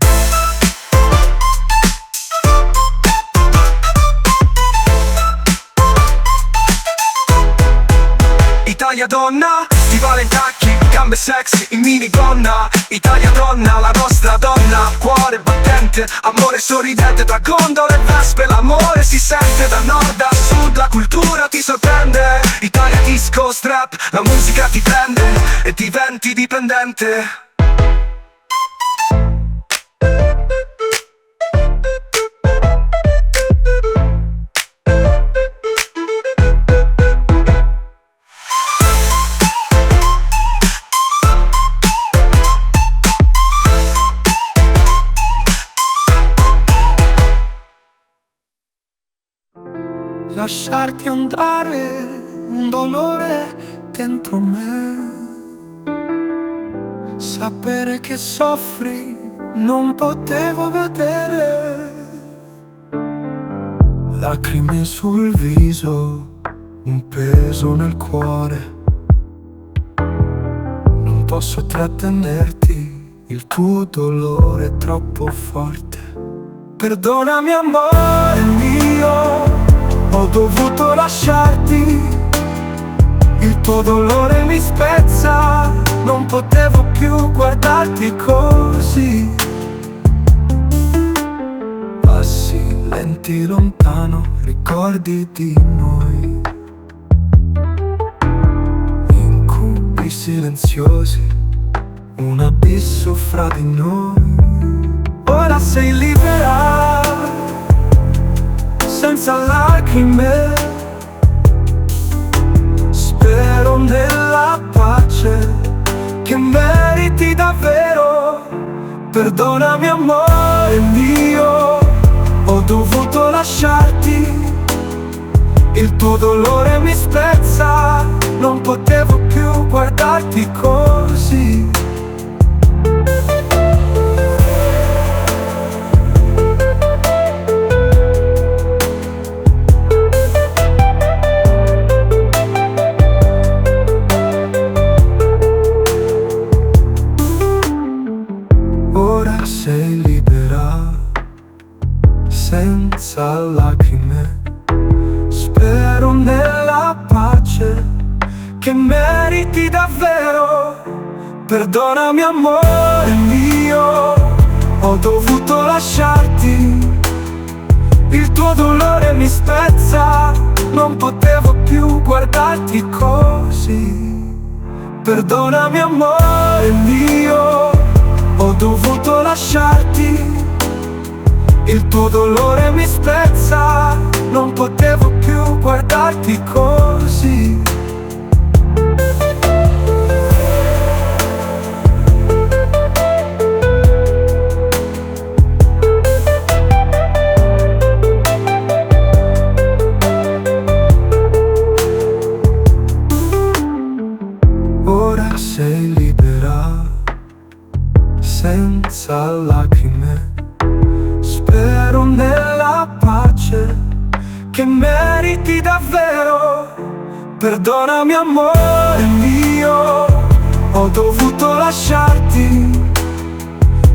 Speaker 6: Italia donna, stivali e tacchi, gambe sexy, in minigonna. Italia donna, la nostra donna, cuore battente, amore sorridente, tra gondole e vespe l'amore si sente da nord a sud, la cultura ti sorprende. Italia East Coast rap, la musica ti prende e diventi dipendente.
Speaker 4: Lasciarti andare, un dolore dentro me. Sapere che soffri, non potevo vedere. Lacrime sul viso, un peso nel cuore. Non posso trattenerti, il tuo dolore è troppo forte. Perdonami amore mio, ho dovuto lasciarti. Il tuo dolore mi spezza, non potevo più guardarti così. Passi lenti lontano, ricordi di noi, incubi silenziosi, un abisso fra di noi. Ora sei libera, senza lacrime. Spero nella pace che meriti davvero. Perdonami amore mio, ho dovuto lasciarti. Il tuo dolore mi spezza, non potevo più guardarti così. Ora sei libera, senza lacrime. Spero nella pace che meriti davvero. Perdonami amore mio, ho dovuto lasciarti. Il tuo dolore mi spezza, non potevo più guardarti così. Perdonami amore mio, ho dovuto lasciarti. Il tuo dolore mi spezza, non potevo più guardarti così. Ora sei libera, senza lacrime. Spero nella pace che meriti davvero. Perdonami amore mio, ho dovuto lasciarti.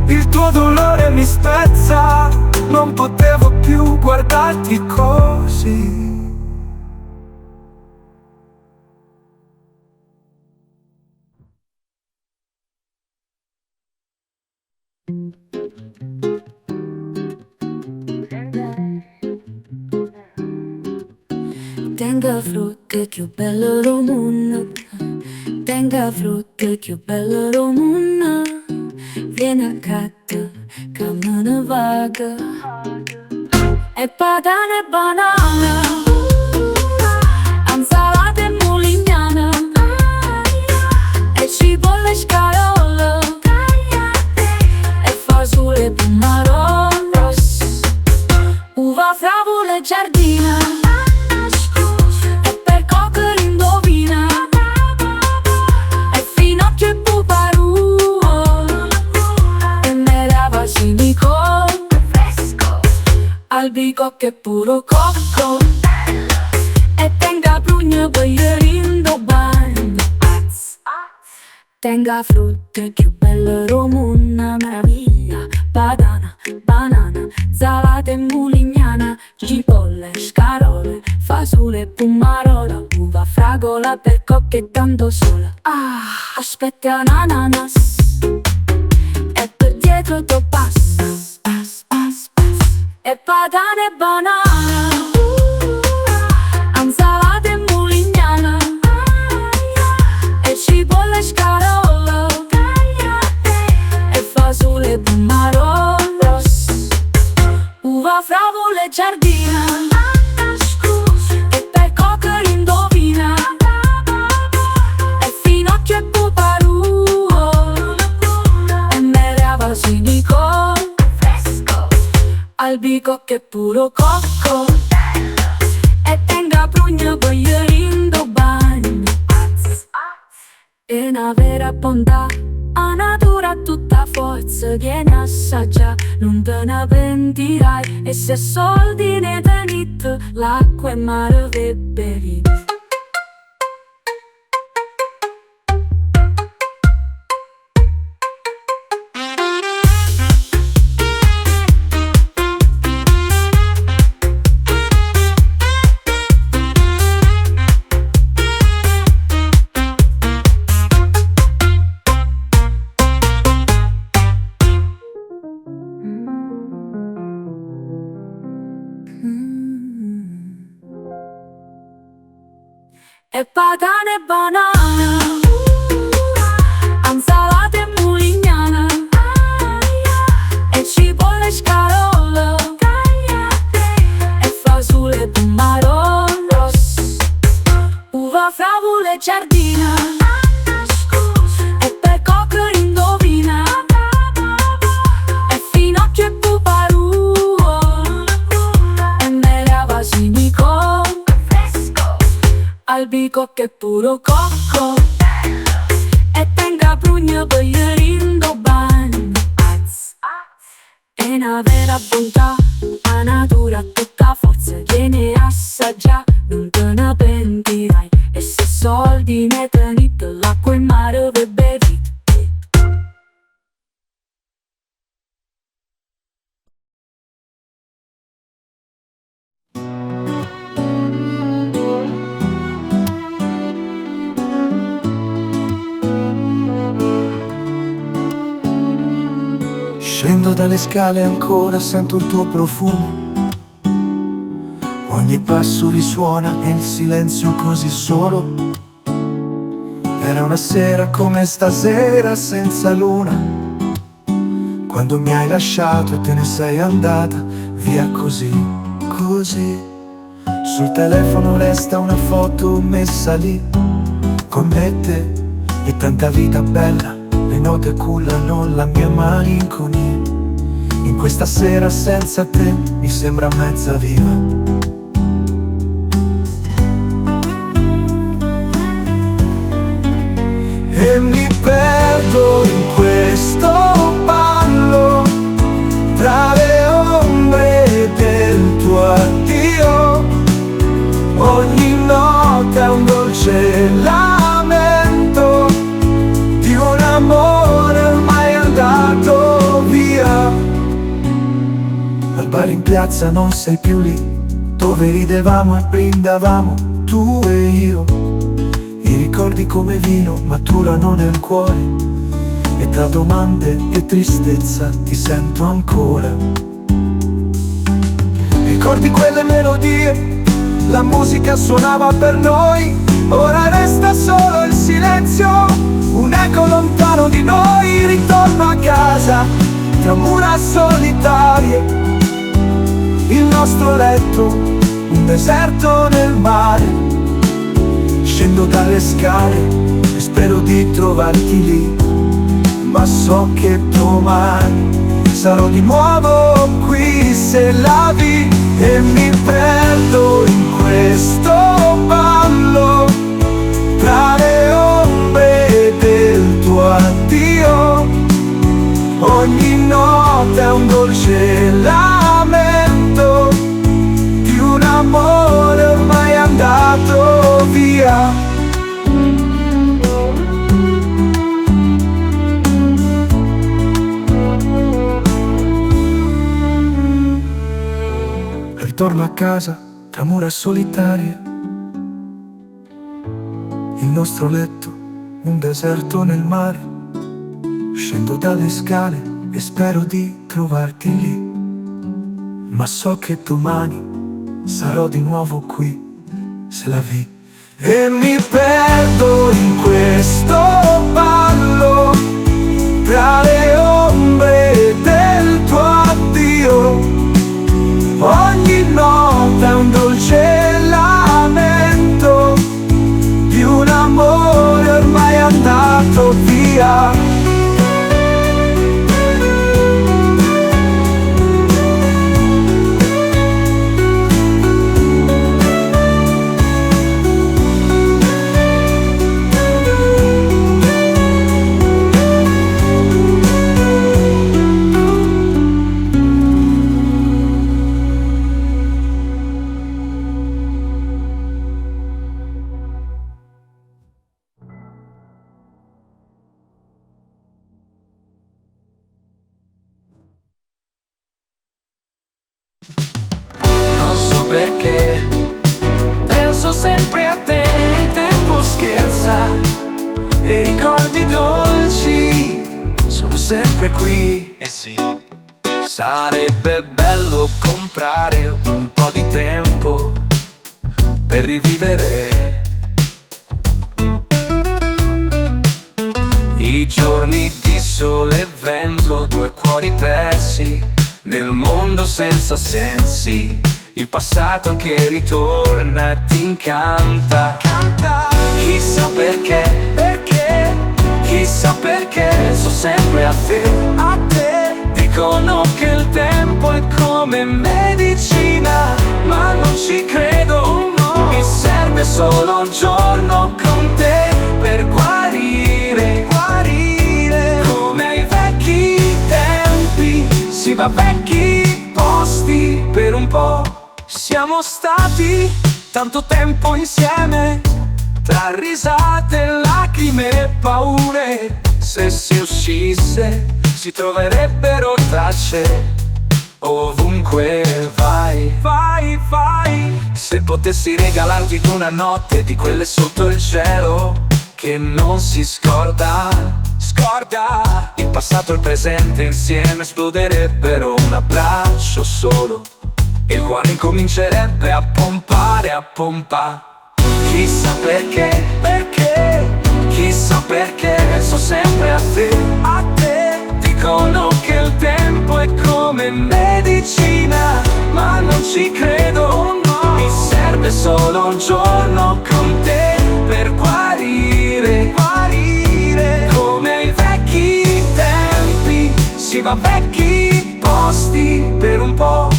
Speaker 4: Il tuo dolore mi spezza, non potevo più guardarti così.
Speaker 2: Tenga frutta più bella del mondo, tenga frutta più bella del mondo. Vieni a catta, cammina vaga, e patata e banana, insalata e mulignana, e cipolle e scaiola, e fasole e pomarolo, uva, fravola e giardina. Albicocca e puro cocco, e tenga prugna pagliarindo bagno. Tenga frutta più bella romuna, meraviglia. Banana, banana, salata e mulignana, cipolle, scarole, fasole e pomarola, uva, fragola, percocca e tanto sola. Aspetta l'ananas, e per dietro tu passa. E patata e banana, insalata e mulignana, e cipolle e scarola, e fasole e pomarolo, uva, fravola e giardina, e percocca indovina, e finocchio e puparuo, e merava sinico. Albicocca e puro cocco, e tenga prugna pagliarindo bagno. E una vera bontà, a natura tutta forza, vieni a assaggiare, non te ne pentirai. E se soldi ne tenete, l'acqua e mare ve bevi. e patane e banana, insalata e mulignana, e cipolle e scarola, e fasole e pomarone rosso, uva, fragole e giardina, e per coccolo indovina, e finocchio e puparuo, e mele basilico, albicocche e puro cocco, e tenga prugna paglierin do bagno, e una vera bontà, la natura tutta forza viene assaggià, non te ne pentirai, e se soldi ne tenete l'acqua in mare ve bevi.
Speaker 4: Scendo dalle scale ancora, sento il tuo profumo. Ogni passo risuona e il silenzio così solo. Era una sera come stasera senza luna, quando mi hai lasciato e te ne sei andata via così, così. Sul telefono resta una foto messa lì, con me e te, e tanta vita bella. Le note cullano la mia malinconia. In questa sera senza te mi sembra mezza viva. E mi perdo in questo ballo tra le ombre del tuo addio. Ogni notte è un dolce lamento di un amore ormai andato via. Al bar in piazza non sei più lì, dove ridevamo e brindavamo tu e io. I ricordi come vino maturano nel cuore, e tra domande e tristezza ti sento ancora. Ricordi quelle melodie, la musica suonava per noi. Ora resta solo il silenzio, un eco lontano di noi. Ritorno a casa tra mura solitarie, il nostro letto, un deserto nel mare. Scendo dalle scale e spero di trovarti lì, ma so che domani sarò di nuovo qui se lavi. E mi perdo in questo ballo tra le ombre del tuo addio. Ogni notte è un dolce lamento di un amore ormai andato via. Ritorno a casa tra mura solitarie, il nostro letto, un deserto nel mare. Scendo dalle scale e spero di trovarti lì, ma so che domani sarò di nuovo qui, se la vi. E mi perdo in questo ballo tra le ombre del tuo addio. Ogni notte è un dolce lamento di un amore ormai andato via.
Speaker 3: Non so perché penso sempre a te, il tempo scherza e i ricordi dolci sono sempre qui. Eh sì, sarebbe bello comprare un po' di tempo per rivivere
Speaker 4: giorni di sole e vento, due cuori persi nel mondo senza sensi. Il passato che ritorna ti incanta. Chissà perché, chissà perché so sempre a te. Dicono che il tempo è come medicina, ma non ci credo, no. Mi serve solo un giorno con te per guarire, come ai vecchi tempi. Si va a vecchi posti per un po'. Siamo stati tanto tempo insieme, tra risate, lacrime e paure. Se si uscisse si troverebbero tracce ovunque vai. Se potessi regalarti una notte di quelle sotto il cielo che non si scorda. Il passato e il presente insieme esploderebbero, un abbraccio solo e il cuore incomincerebbe a pompare, a pompare. Chissà perché, chissà perché so sempre a te. Dicono che il tempo è come medicina, ma non ci credo, no. Mi serve solo un giorno con te per guarire, come ai vecchi tempi. Si va a vecchi posti per un po'.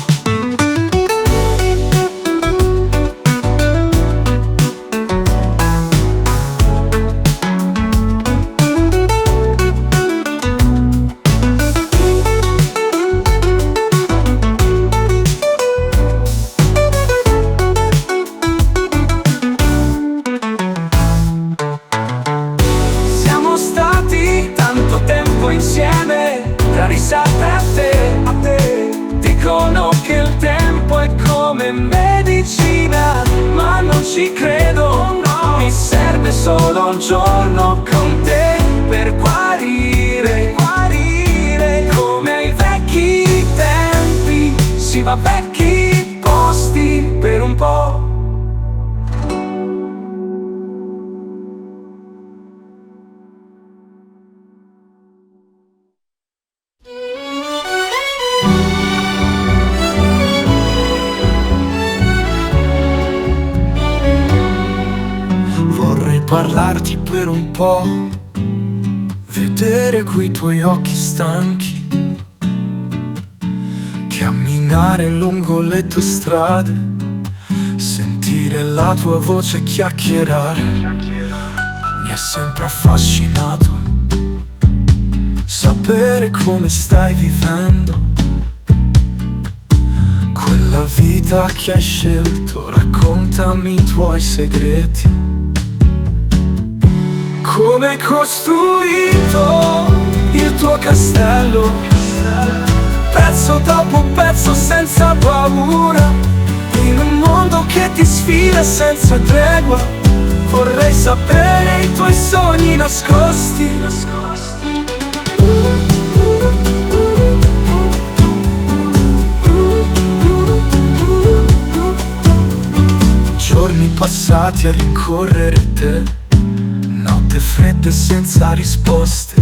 Speaker 4: Insieme, tra risate a te. Dicono che il tempo è come medicina, ma non ci credo, no. Mi serve solo un giorno con te per guarire, come ai vecchi tempi. Si va a vecchi posti per un po'.
Speaker 5: Parlarti per un po', vedere quei tuoi occhi stanchi, camminare lungo le tue strade, sentire la tua voce chiacchierare. Mi è sempre affascinato sapere come stai vivendo quella vita che hai scelto. Raccontami i tuoi segreti. Come hai costruito il tuo castello, pezzo dopo pezzo senza paura, in un mondo che ti sfida senza tregua. Vorrei sapere i tuoi sogni nascosti. Giorni passati a rincorrere te, notte fredde senza risposte.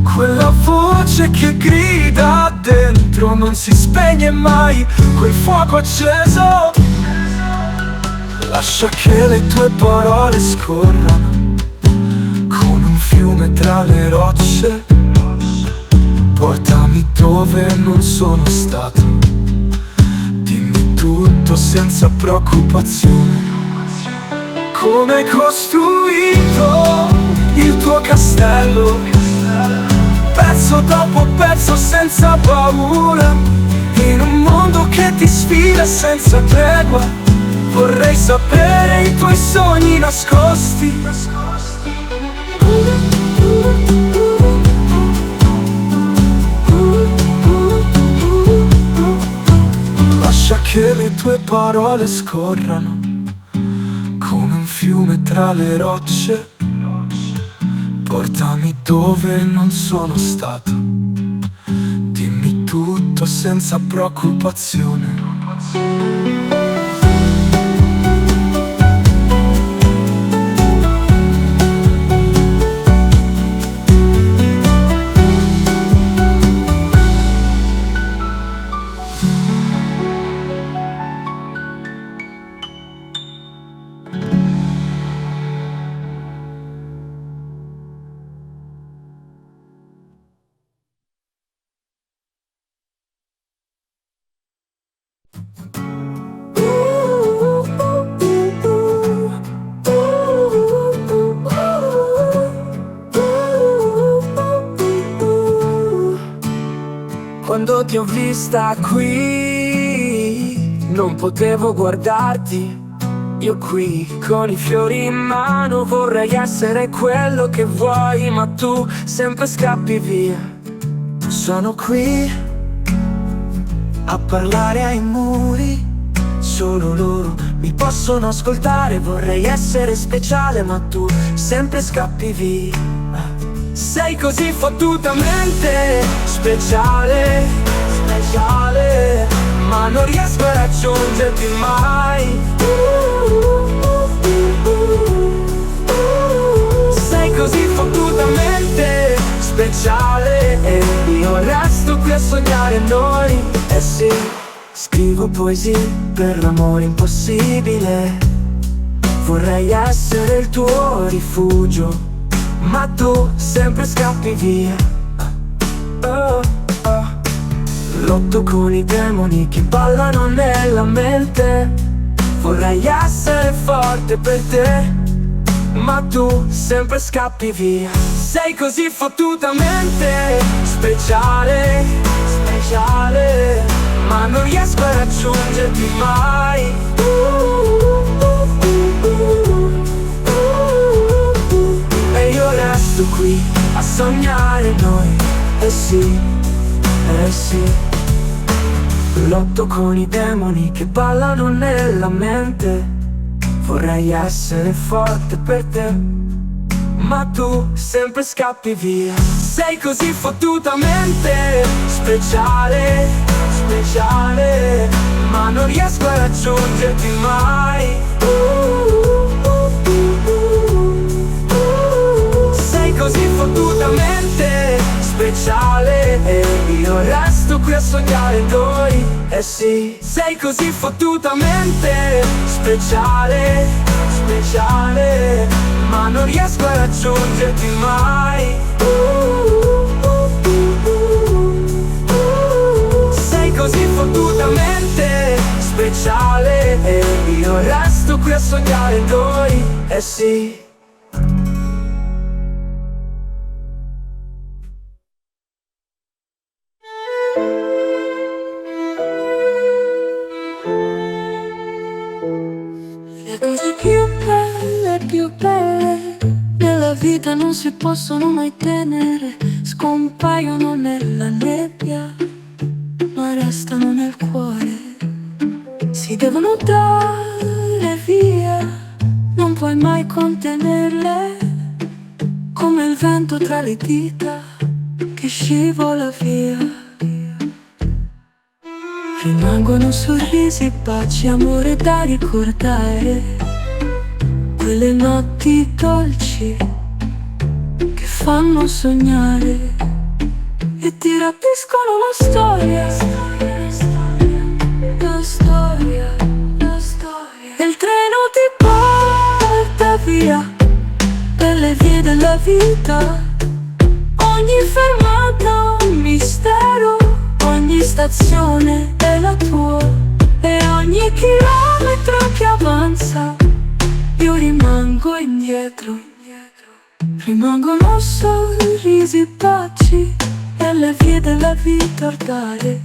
Speaker 5: Quella voce che grida dentro non si spegne mai, quel fuoco acceso. Lascia che le tue parole scorrano come un fiume tra le rocce. Portami dove non sono stato, dimmi tutto senza preoccupazione. Come hai costruito il tuo castello, pezzo dopo pezzo senza paura, in un mondo che ti sfida senza tregua. Vorrei sapere i tuoi sogni nascosti. Lascia che le tue parole scorrano come un fiume tra le rocce. Portami dove non sono stato, dimmi tutto senza preoccupazione.
Speaker 4: Quando ti ho vista qui, non potevo guardarti. Io qui, con i fiori in mano, vorrei essere quello che vuoi, ma tu sempre scappi via. Sono qui a parlare ai muri, solo loro mi possono ascoltare. Vorrei essere speciale, ma tu sempre scappi via. Sei così fottutamente speciale, speciale, ma non riesco a raggiungerti mai. Sei così fottutamente speciale e io resto qui a sognare noi. Eh sì, scrivo poesie per l'amore impossibile. Vorrei essere il tuo rifugio, ma tu sempre scappi via. Oh, oh. Lotto con i demoni che ballano nella mente. Vorrei essere forte per te, ma tu sempre scappi via. Sei così fottutamente speciale, speciale, ma non riesco a raggiungerti mai. E io resto qui a sognare noi. Eh sì, eh sì. Lotto con i demoni che ballano nella mente. Vorrei essere forte per te, ma tu sempre scappi via. Sei così fottutamente speciale, speciale, ma non riesco a raggiungerti mai. Sei così fottutamente speciale e io resto qui a sognare noi. Eh sì, sei così fottutamente speciale, speciale, ma non riesco a raggiungerti mai. Sei così fottutamente speciale e io resto qui a sognare noi. Eh sì.
Speaker 2: Più belle nella vita non si possono mai tenere, scompaiono nella nebbia, ma restano nel cuore. Si devono dare via, non puoi mai contenerle, come il vento tra le dita che scivola via. Rimangono sorrisi, baci, amore da ricordare, quelle notti dolci che fanno sognare e ti rapiscono la storia, la storia, la storia. E il treno ti porta via per le vie della vita. Ogni fermata un mistero, ogni stazione è la tua e ogni chilometro che avanza io rimango indietro. Rimangono sorrisi, baci e le vie della vita ordare,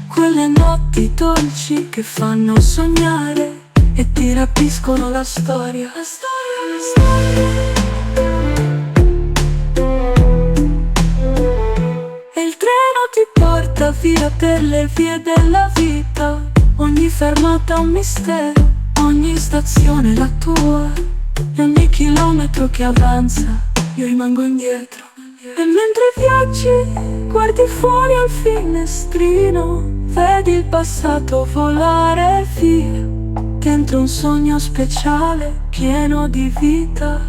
Speaker 2: quelle notti dolci che fanno sognare e ti rapiscono la storia, la storia, la storia. E il treno ti porta via per le vie della vita. Ogni fermata un mistero, ogni stazione è la tua e ogni chilometro che avanza io rimango indietro. E mentre viaggi guardi fuori al finestrino, vedi il passato volare via dentro un sogno speciale pieno di vita.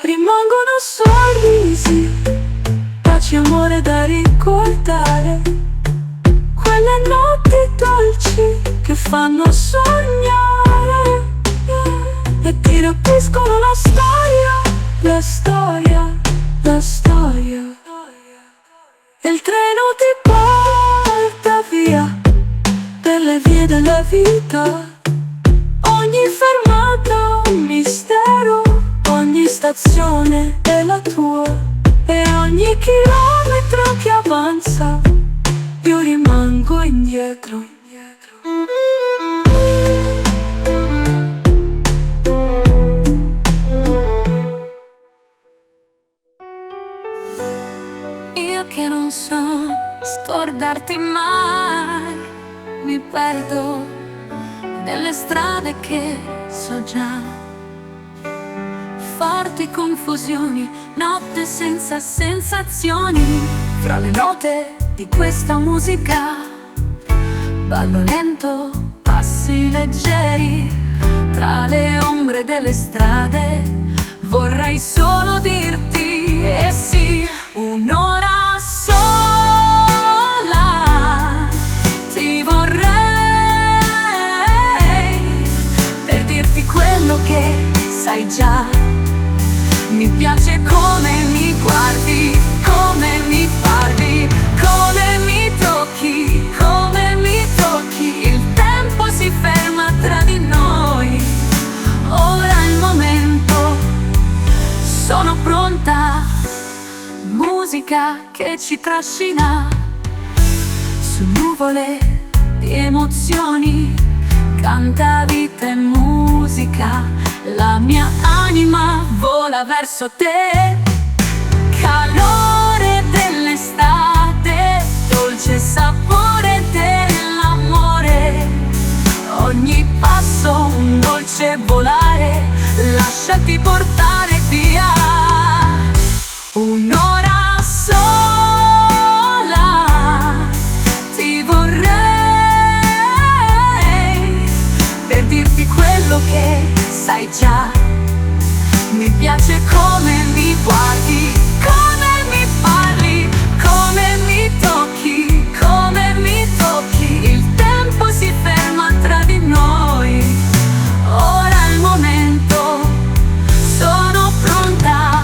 Speaker 2: Rimangono sorrisi, baci, amore da ricordare, quelle notti dolci che fanno sognare e ti rapiscono la storia, la storia, la storia. E il treno ti porta via per le vie della vita. Ogni fermata un mistero, ogni stazione è la tua e ogni chilometro che avanza indietro. Io che non so scordarti mai, mi perdo nelle strade che so già. Forti confusioni, notte senza sensazioni. Fra le note di questa musica ballo lento, passi leggeri. Tra le ombre delle strade vorrei solo dirti eh sì. Un'ora sola ti vorrei per dirti quello che sai già. Mi piace come mi guardi, come mi parli, come mi tocchi, come mi tocchi. Il tempo si ferma tra di noi, ora è il momento, sono pronta. Musica che ci trascina su nuvole di emozioni. Canta vita e musica, la mia anima vola verso te. Calore dell'estate, dolce sapore dell'amore. Ogni passo un dolce volare, lasciati portare via. Un'ora sola ti vorrei per dirti quello che sai già. Mi piace come mi guardi, come mi parli, come mi tocchi, come mi tocchi. Il tempo si ferma tra di noi, ora è il momento, sono pronta.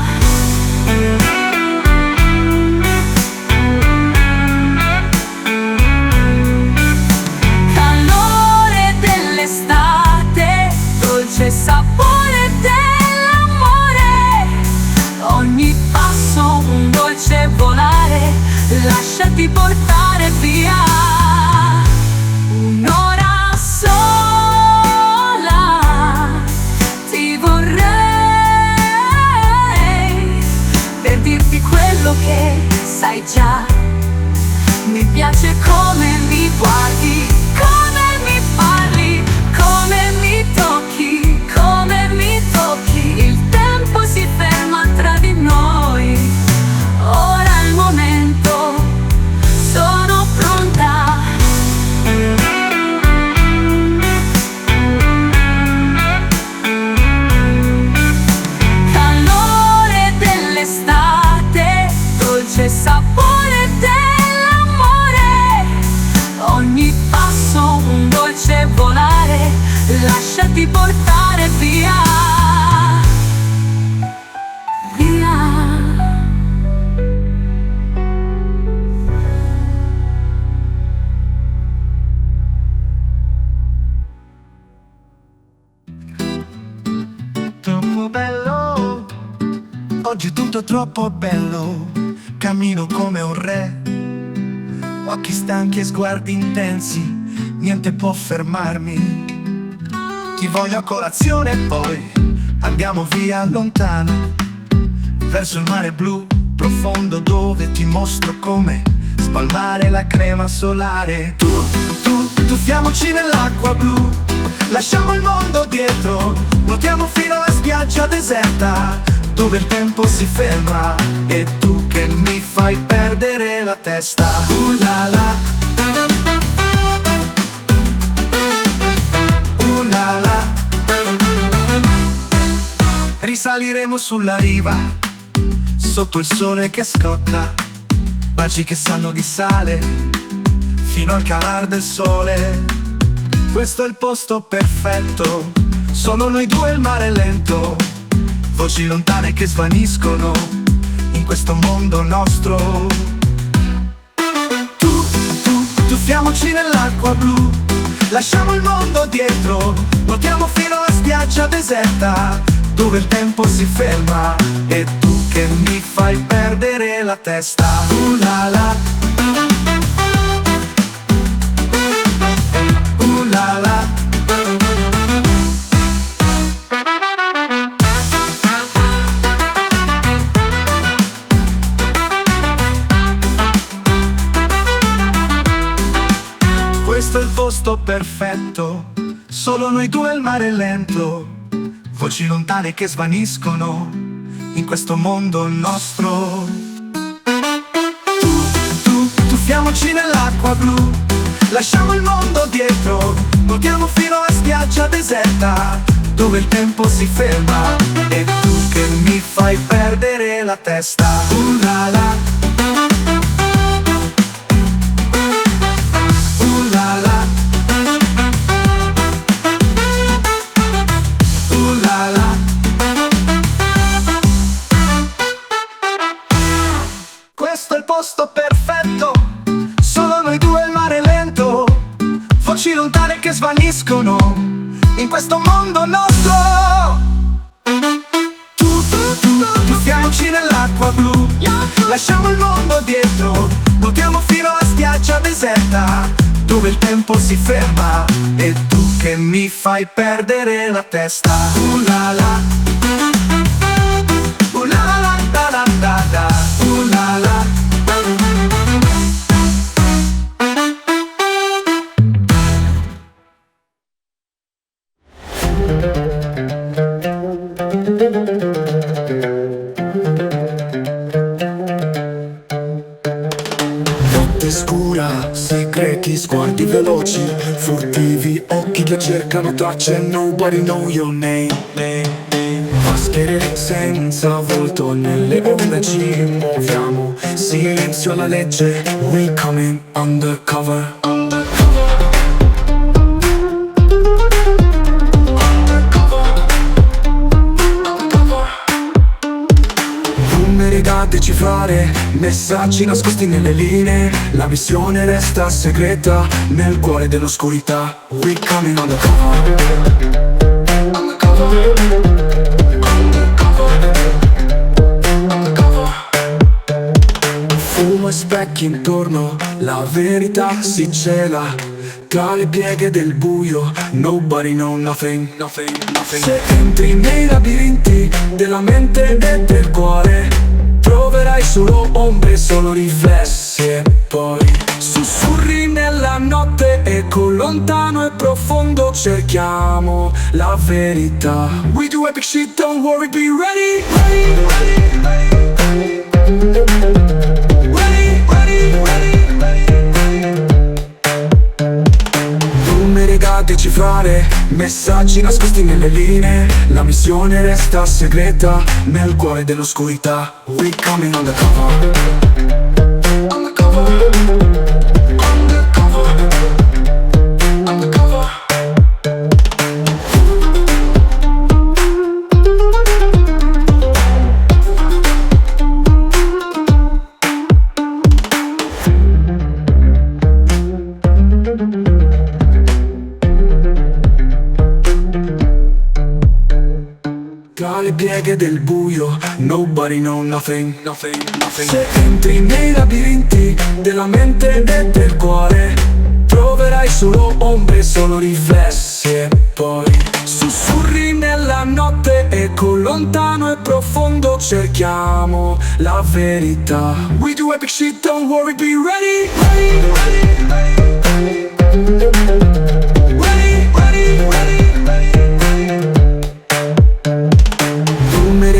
Speaker 2: Calore dell'estate, dolce sapore dell'amore. Ogni passo un dolce volare, lasciati portare via. Un'ora sola ti vorrei per dirti quello che sai già. Mi piace come mi guardi, come mi parli, come mi tocchi, come mi tocchi. Il tempo si ferma tra di noi, ora è il momento, sono pronta. Calore dell'estate, dolce sapore dell'amore. Ogni passo un dolce volare, lasciati portare via. Via.
Speaker 6: Troppo bello, oggi è tutto troppo bello. Cammino come un re, occhi stanchi e sguardi intensi, niente può fermarmi. Ti voglio a colazione e poi andiamo via lontano, verso il mare blu profondo, dove ti mostro come spalmare la crema solare. Tuffiamoci nell'acqua blu, lasciamo il mondo dietro, nuotiamo fino alla spiaggia deserta, dove il tempo si ferma e tu che mi fai perdere la testa. La la, la la. Risaliremo sulla riva, sotto il sole che scotta, baci che sanno di sale, fino al calar del sole. Questo è il posto perfetto, solo noi due e il mare lento, voci lontane che svaniscono in questo mondo nostro. Tuffiamoci nell'acqua blu, lasciamo il mondo dietro, nuotiamo fino alla spiaggia deserta, dove il tempo si ferma e tu che mi fai perdere la testa. La la. Questo è il posto perfetto, solo noi due e il mare lento, voci lontane che svaniscono in questo mondo nostro. Tuffiamoci nell'acqua blu, lasciamo il mondo dietro, nuotiamo fino a spiaggia deserta, dove il tempo si ferma. E tu che mi fai perdere la testa, la la. Questo è il posto perfetto, solo noi due e il mare lento, voci lontane che svaniscono in questo mondo nostro. Tuffiamoci nell'acqua blu, lasciamo il mondo dietro, nuotiamo fino a spiaggia deserta, dove il tempo si ferma. E tu che mi fai perdere la testa, la la.
Speaker 5: Notte scura, segreti, sguardi veloci, furtivi, occhi che cercano tracce. Nobody know your name. Maschere senza volto, nelle onde ci muoviamo, silenzio alla legge. We coming undercover. Da decifrare, messaggi nascosti nelle linee. La missione resta segreta nel cuore dell'oscurità. We coming undercover. Undercover. Undercover. Fumo e specchi intorno, la verità si cela tra le pieghe del buio. Nobody know nothing, nothing, nothing. Se entri nei labirinti della mente e del cuore, troverai solo ombre, solo riflessi. E poi sussurri nella notte, eco lontano e profondo, cerchiamo la verità. We do epic shit, don't worry, be ready. Numeri da decifrare, messaggi nascosti nelle linee. La missione resta segreta nel cuore dell'oscurità. We coming undercover. Undercover. Undercover. Undercover. Tra le pieghe del buio, nobody know nothing, nothing, nothing. Se entri nei labirinti della mente e del cuore, troverai solo ombre, solo riflessi. E poi sussurri nella notte, eco lontano e profondo, cerchiamo la verità. We do epic shit, don't worry, be ready.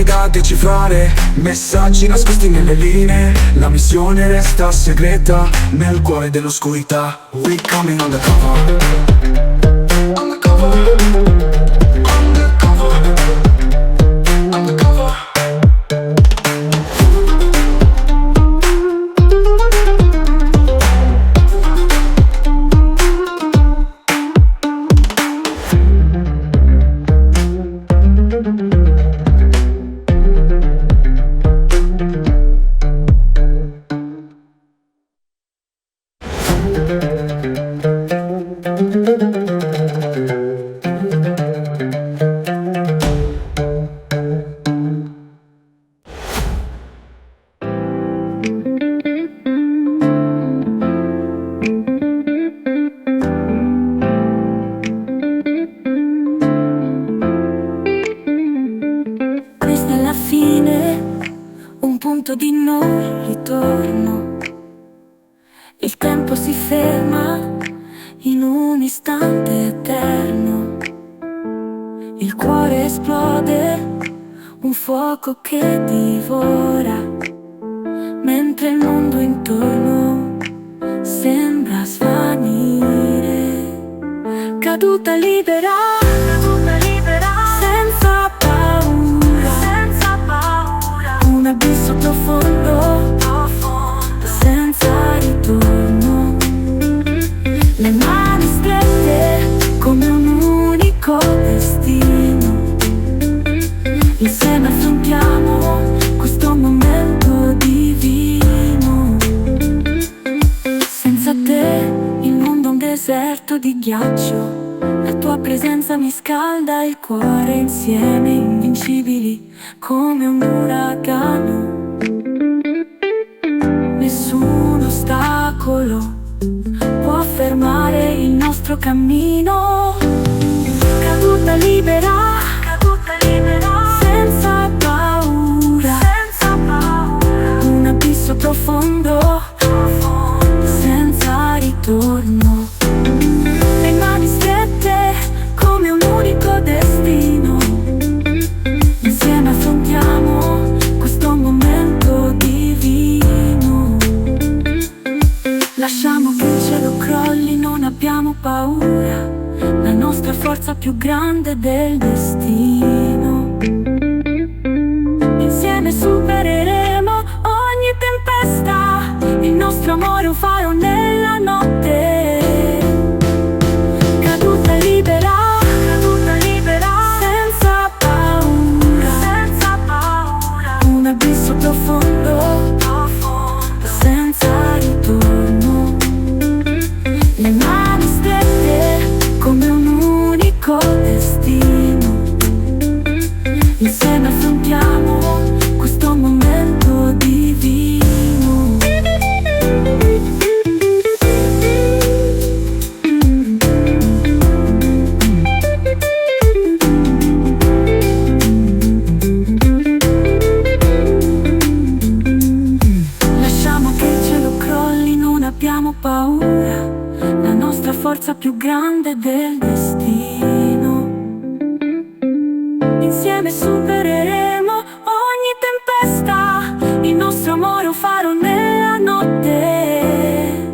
Speaker 5: Da decifrare, messaggi nascosti nelle linee. La missione resta segreta nel cuore dell'oscurità. We coming undercover. Undercover. Undercover. Undercover.
Speaker 2: punto di non ritorno. Il tempo si ferma in un istante eterno. Il cuore esplode, un fuoco che divora, mentre il mondo intorno sembra svanire. Caduta libera, senza paura, un abisso profondo, senza ritorno. Le mani strette come un unico destino. Insieme affrontiamo questo momento divino. Senza te il mondo è un deserto di ghiaccio. La tua presenza mi scalda il cuore, insieme invincibili come un uragano. Nessun ostacolo può fermare il nostro cammino. Caduta libera, senza paura, un abisso profondo, senza ritorno. Le mani strette come un unico destino. Insieme affrontiamo questo momento divino. Lasciamo che il cielo crolli, non abbiamo paura. La nostra forza più grande del destino. Insieme supereremo ogni tempesta. Il nostro amore è un faro nella notte. Caduta libera, senza paura, un abisso profondo, senza ritorno. Le mani strette come un unico destino. Insieme affrontiamo questo momento divino. Lasciamo che il cielo crolli, non abbiamo paura. La nostra forza più grande del destino. Insieme supereremo ogni tempesta. Il nostro amore è un faro nella notte.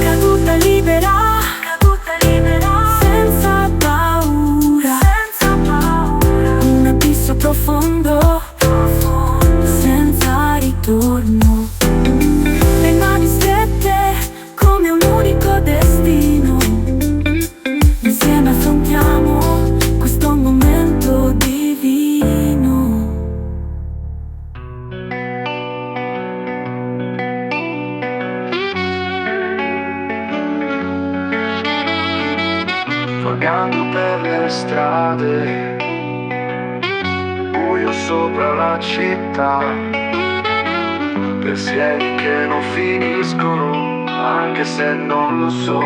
Speaker 2: Caduta libera, senza paura, un abisso profondo, senza ritorno. Le mani strette come un unico destino. Insieme affrontiamo questo momento divino.
Speaker 5: Vagando per le strade, buio sopra la città, pensieri che non finiscono, anche se non lo so.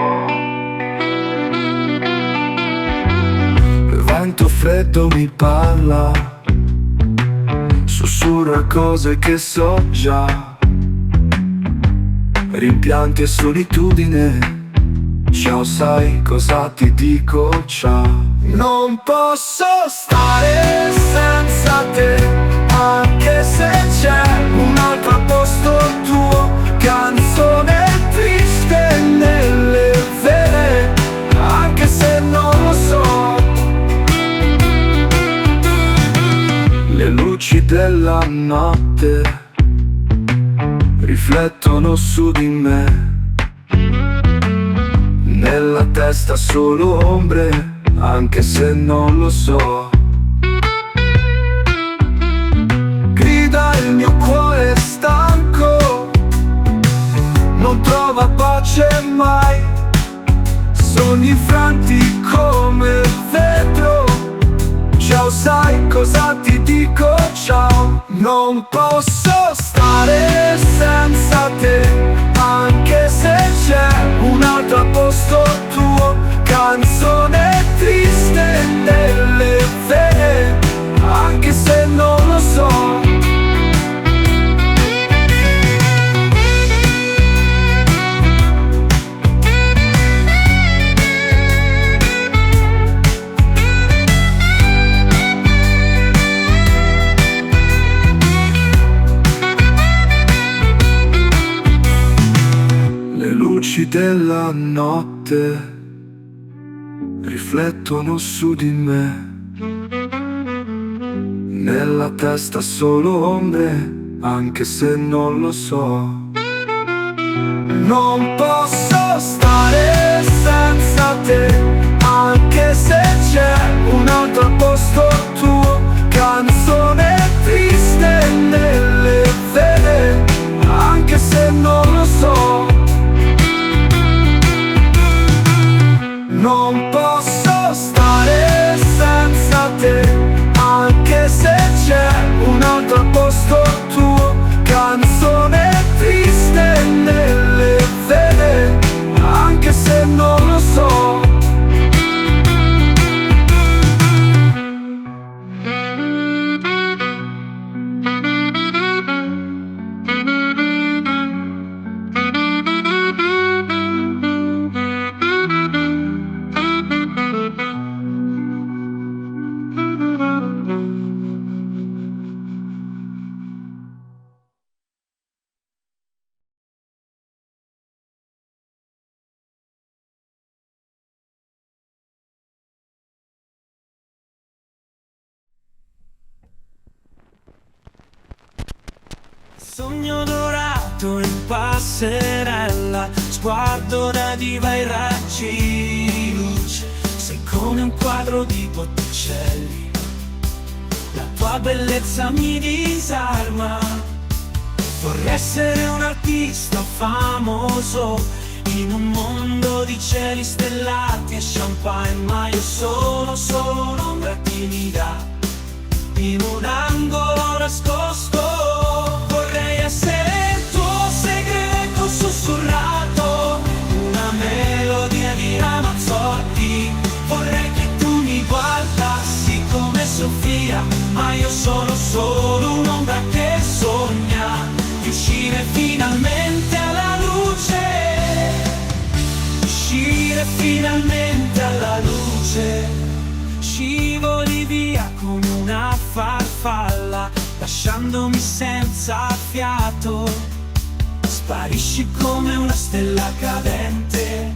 Speaker 5: Il vento freddo mi parla, sussurra cose che so già, rimpianti e solitudine. Ciao, sai cosa ti dico? Ciao. Non posso stare senza te, anche se c'è un altro posto tuo. Canzone triste nelle vene, anche se non lo so. Le luci della notte riflettono su di me. Nella testa solo ombre, anche se non lo so. Grida il mio cuore stanco, non trova pace mai. Sogni infranti come il vetro. Ciao, sai cosa ti dico? Ciao. Non posso stare senza te, anche se c'è un altro posto tuo. Canzone triste nelle vene, anche se non lo so.
Speaker 4: luci della notte riflettono su di me. Nella testa solo ombre, anche se non lo so. Non posso stare senza te, anche se c'è un altro al posto tuo. Canzone triste nelle vene, anche se non lo so. Non posso stare senza te, anche se c'è un altro al posto tuo. Canzone triste nelle vene, anche se non lo so.
Speaker 3: Sogno dorato in passerella, sguardo da diva ai raggi di luce. Sei come un quadro di Botticelli, la tua bellezza mi disarma. Vorrei essere un artista famoso in un mondo di cieli stellati e champagne, ma io sono solo un'ombra timida in un angolo nascosto. Vorrei essere il tuo segreto sussurrato, una melodia di Ramazzotti. Vorrei che tu mi guardassi come Sofia, ma io sono solo un'ombra che sogna di uscire finalmente alla luce, uscire finalmente alla luce. Scivoli via come una farfalla, lasciandomi senza fiato. Sparisci come una stella cadente,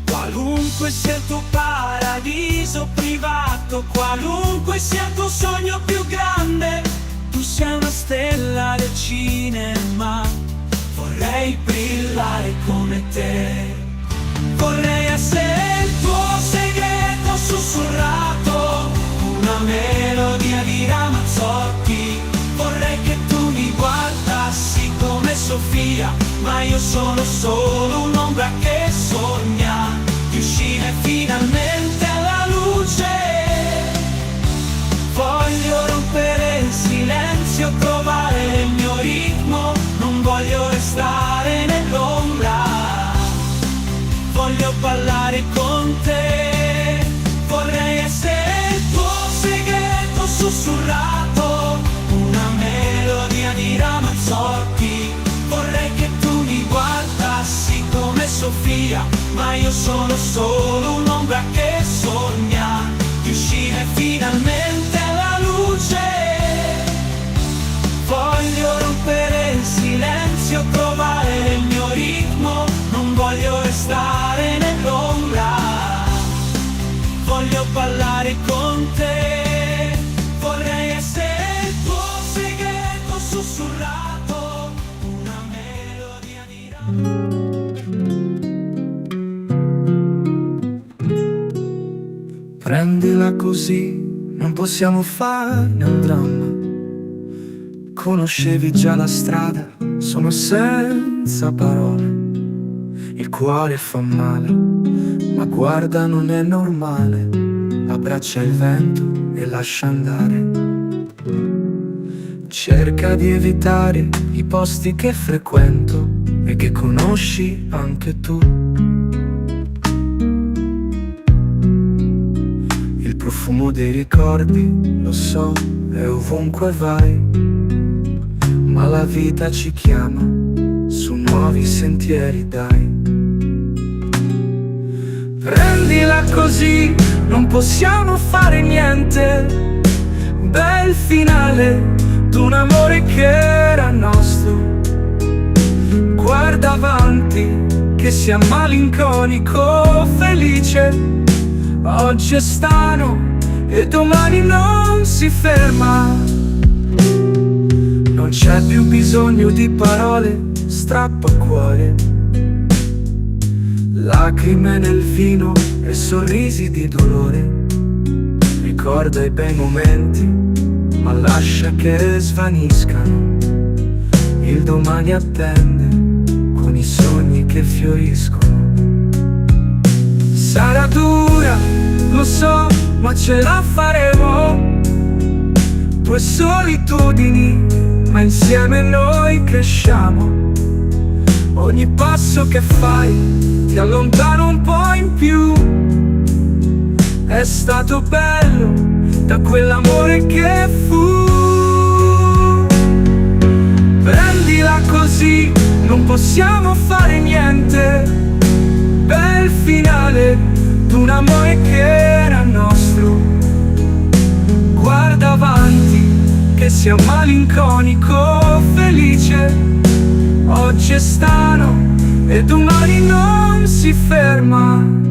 Speaker 3: qualunque sia il tuo paradiso privato, qualunque sia il tuo sogno più grande. Tu sei una stella del cinema, vorrei brillare come te. Vorrei essere il tuo segreto sussurrato, una melodia di Ramazzotti. Vorrei che tu mi guardassi come Sofia, ma io sono solo un'ombra che sogna di uscire finalmente alla luce. Voglio rompere il silenzio, trovare il mio ritmo, non voglio restare nell'ombra. Voglio ballare con te, vorrei essere il tuo segreto sussurrato, una melodia di Ramazzotti. Vorrei che tu mi guardassi come Sofia, ma io sono solo un'ombra che sogna di uscire finalmente alla luce. Voglio rompere il silenzio, trovare il mio ritmo, non voglio restare nell'ombra. Voglio ballare con te, vorrei essere il tuo segreto sussurrato, una melodia di
Speaker 4: Prendila così, non possiamo farne un dramma. Conoscevi già la strada, sono senza parole. Il cuore fa male, ma guarda non è normale. Abbraccia il vento e lascia andare. Cerca di evitare i posti che frequento e che conosci anche tu. Il profumo dei ricordi, lo so, è ovunque vai, ma la vita ci chiama su nuovi sentieri, dai. Prendila così, non possiamo fare niente. Bel finale d'un amore che era nostro. Guarda avanti, che che sia malinconico, felice. Oggi è strano e domani non si ferma. Non c'è più bisogno di parole, strappa cuore. Lacrime nel vino e sorrisi di dolore. Ricorda i bei momenti, ma lascia che svaniscano. Il domani attende con i sogni che fioriscono. Sarà dura, lo so, ma ce la faremo. Tue solitudini, ma insieme noi cresciamo. Ogni passo che fai ti allontana un po' in più. È stato bello da quell'amore che fu. Prendila così, non possiamo fare niente. Bel finale d'un amore che era nostro. Guarda avanti, che sia malinconico, felice. Oggi è strano e domani non si ferma.